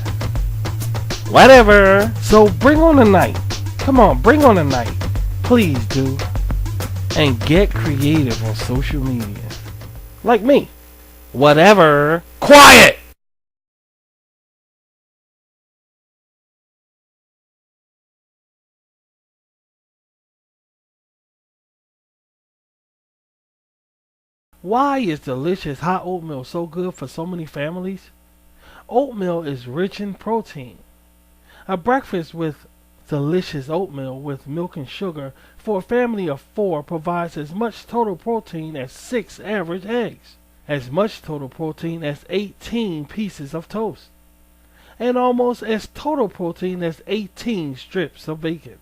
A: Whatever. So bring on the night. Come on, bring on the night. Please do. And get creative on social media. Like me. Whatever. Quiet! Why is delicious hot oatmeal so good for so many families? Oatmeal is rich in protein. A breakfast with delicious oatmeal with milk and sugar for a family of 4 provides as much total protein as 6 average eggs, as much total protein as 18 pieces of toast, and almost as total protein as 18 strips of bacon.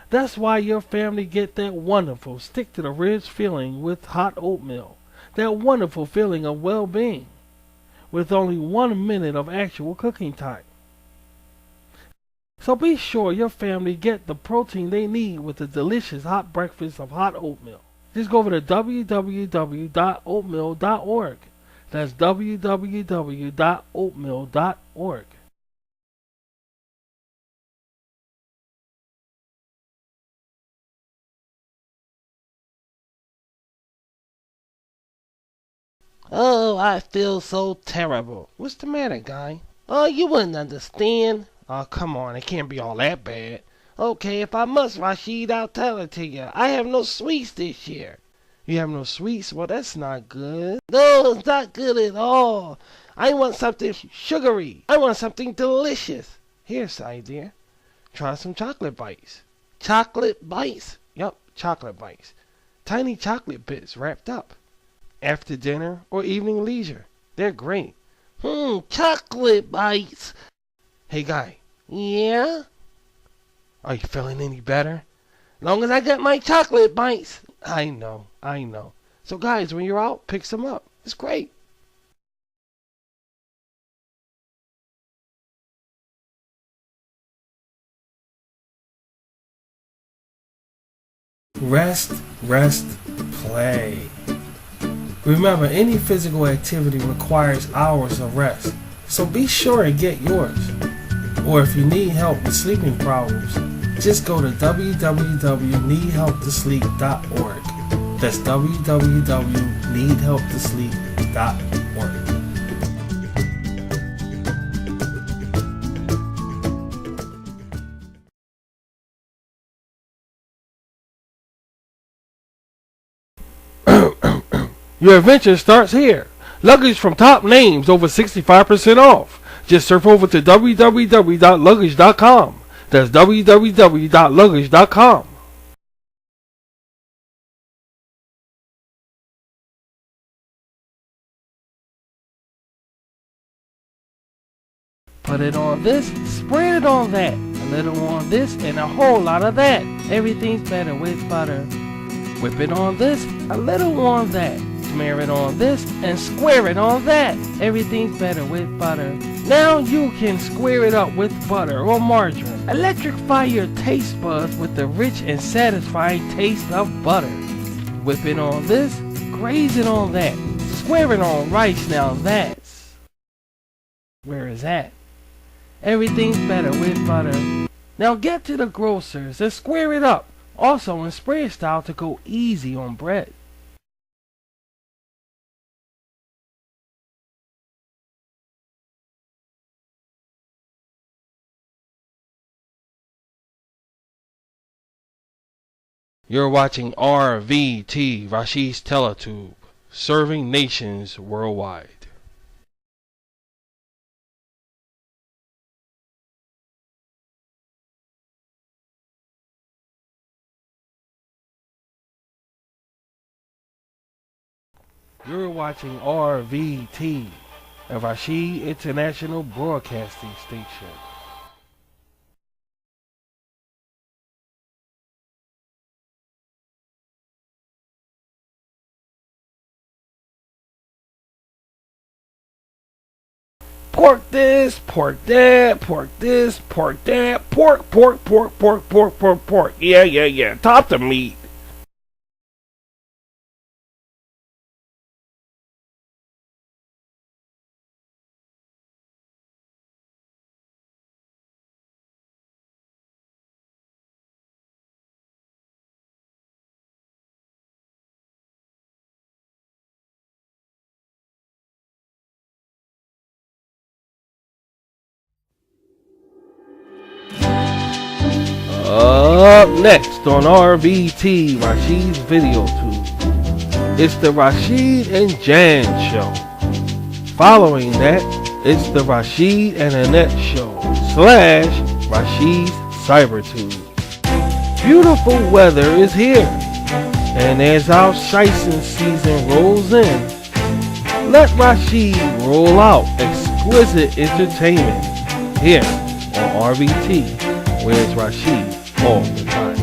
A: That's why your family get that wonderful stick to the ribs feeling with hot oatmeal, that wonderful feeling of well-being, with only 1 minute of actual cooking time. So be sure your family get the protein they need with the delicious hot breakfast of hot oatmeal. Just go over to www.oatmeal.org. That's www.oatmeal.org.
B: Oh, I feel so terrible. What's the matter, guy? Oh, you wouldn't understand. Oh, come on, it can't be all that bad. Okay, if I must, Rashid, I'll tell it to you. I have no sweets this year.
A: You have no sweets? Well, that's not good.
B: No, it's not good at all. I want something sugary. I want something delicious.
A: Here's the idea. Try some chocolate bites.
B: Chocolate bites?
A: Yup, chocolate bites. Tiny chocolate bits wrapped up. After dinner or evening leisure. They're great.
B: Chocolate bites.
A: Hey, guy.
B: Yeah?
A: Are you feeling any better?
B: Long as I got my chocolate bites.
A: I know. So, guys, when you're out, pick some up. It's great. Rest, play. Remember, any physical activity requires hours of rest, so be sure to get yours. Or if you need help with sleeping problems, just go to www.needhelptosleep.org. That's www.needhelptosleep.org. Your adventure starts here. Luggage from top names over 65% off. Just surf over to www.luggage.com. That's www.luggage.com.
B: Put it on this, spread it on that. A little on this and a whole lot of that. Everything's better with butter. Whip it on this, a little on that. Smear it on this and square it on that. Everything's better with butter. Now you can square it up with butter or margarine. Electrify your taste buds with the rich and satisfying taste of butter. Whip it on this, graze it on that. Square it on rice, now that's where is that? Everything's better with butter. Now get to the grocers and square it up. Also in spread style to go easy on bread.
A: You're watching RVT, Rashid's Teletube, serving nations worldwide. You're watching RVT, a Rashid International Broadcasting Station. Pork this, pork that, pork this, pork that, pork. Yeah. Top the meat. Up next on RVT, Rashid's Video Tube. it's the Rashid and Jan Show. Following that, it's the Rashid and Annette Show / Rashid's Cybertube. Beautiful weather is here, and as our shicing season rolls in, let Rashid roll out exquisite entertainment here on RBT, where's Rashid all the time.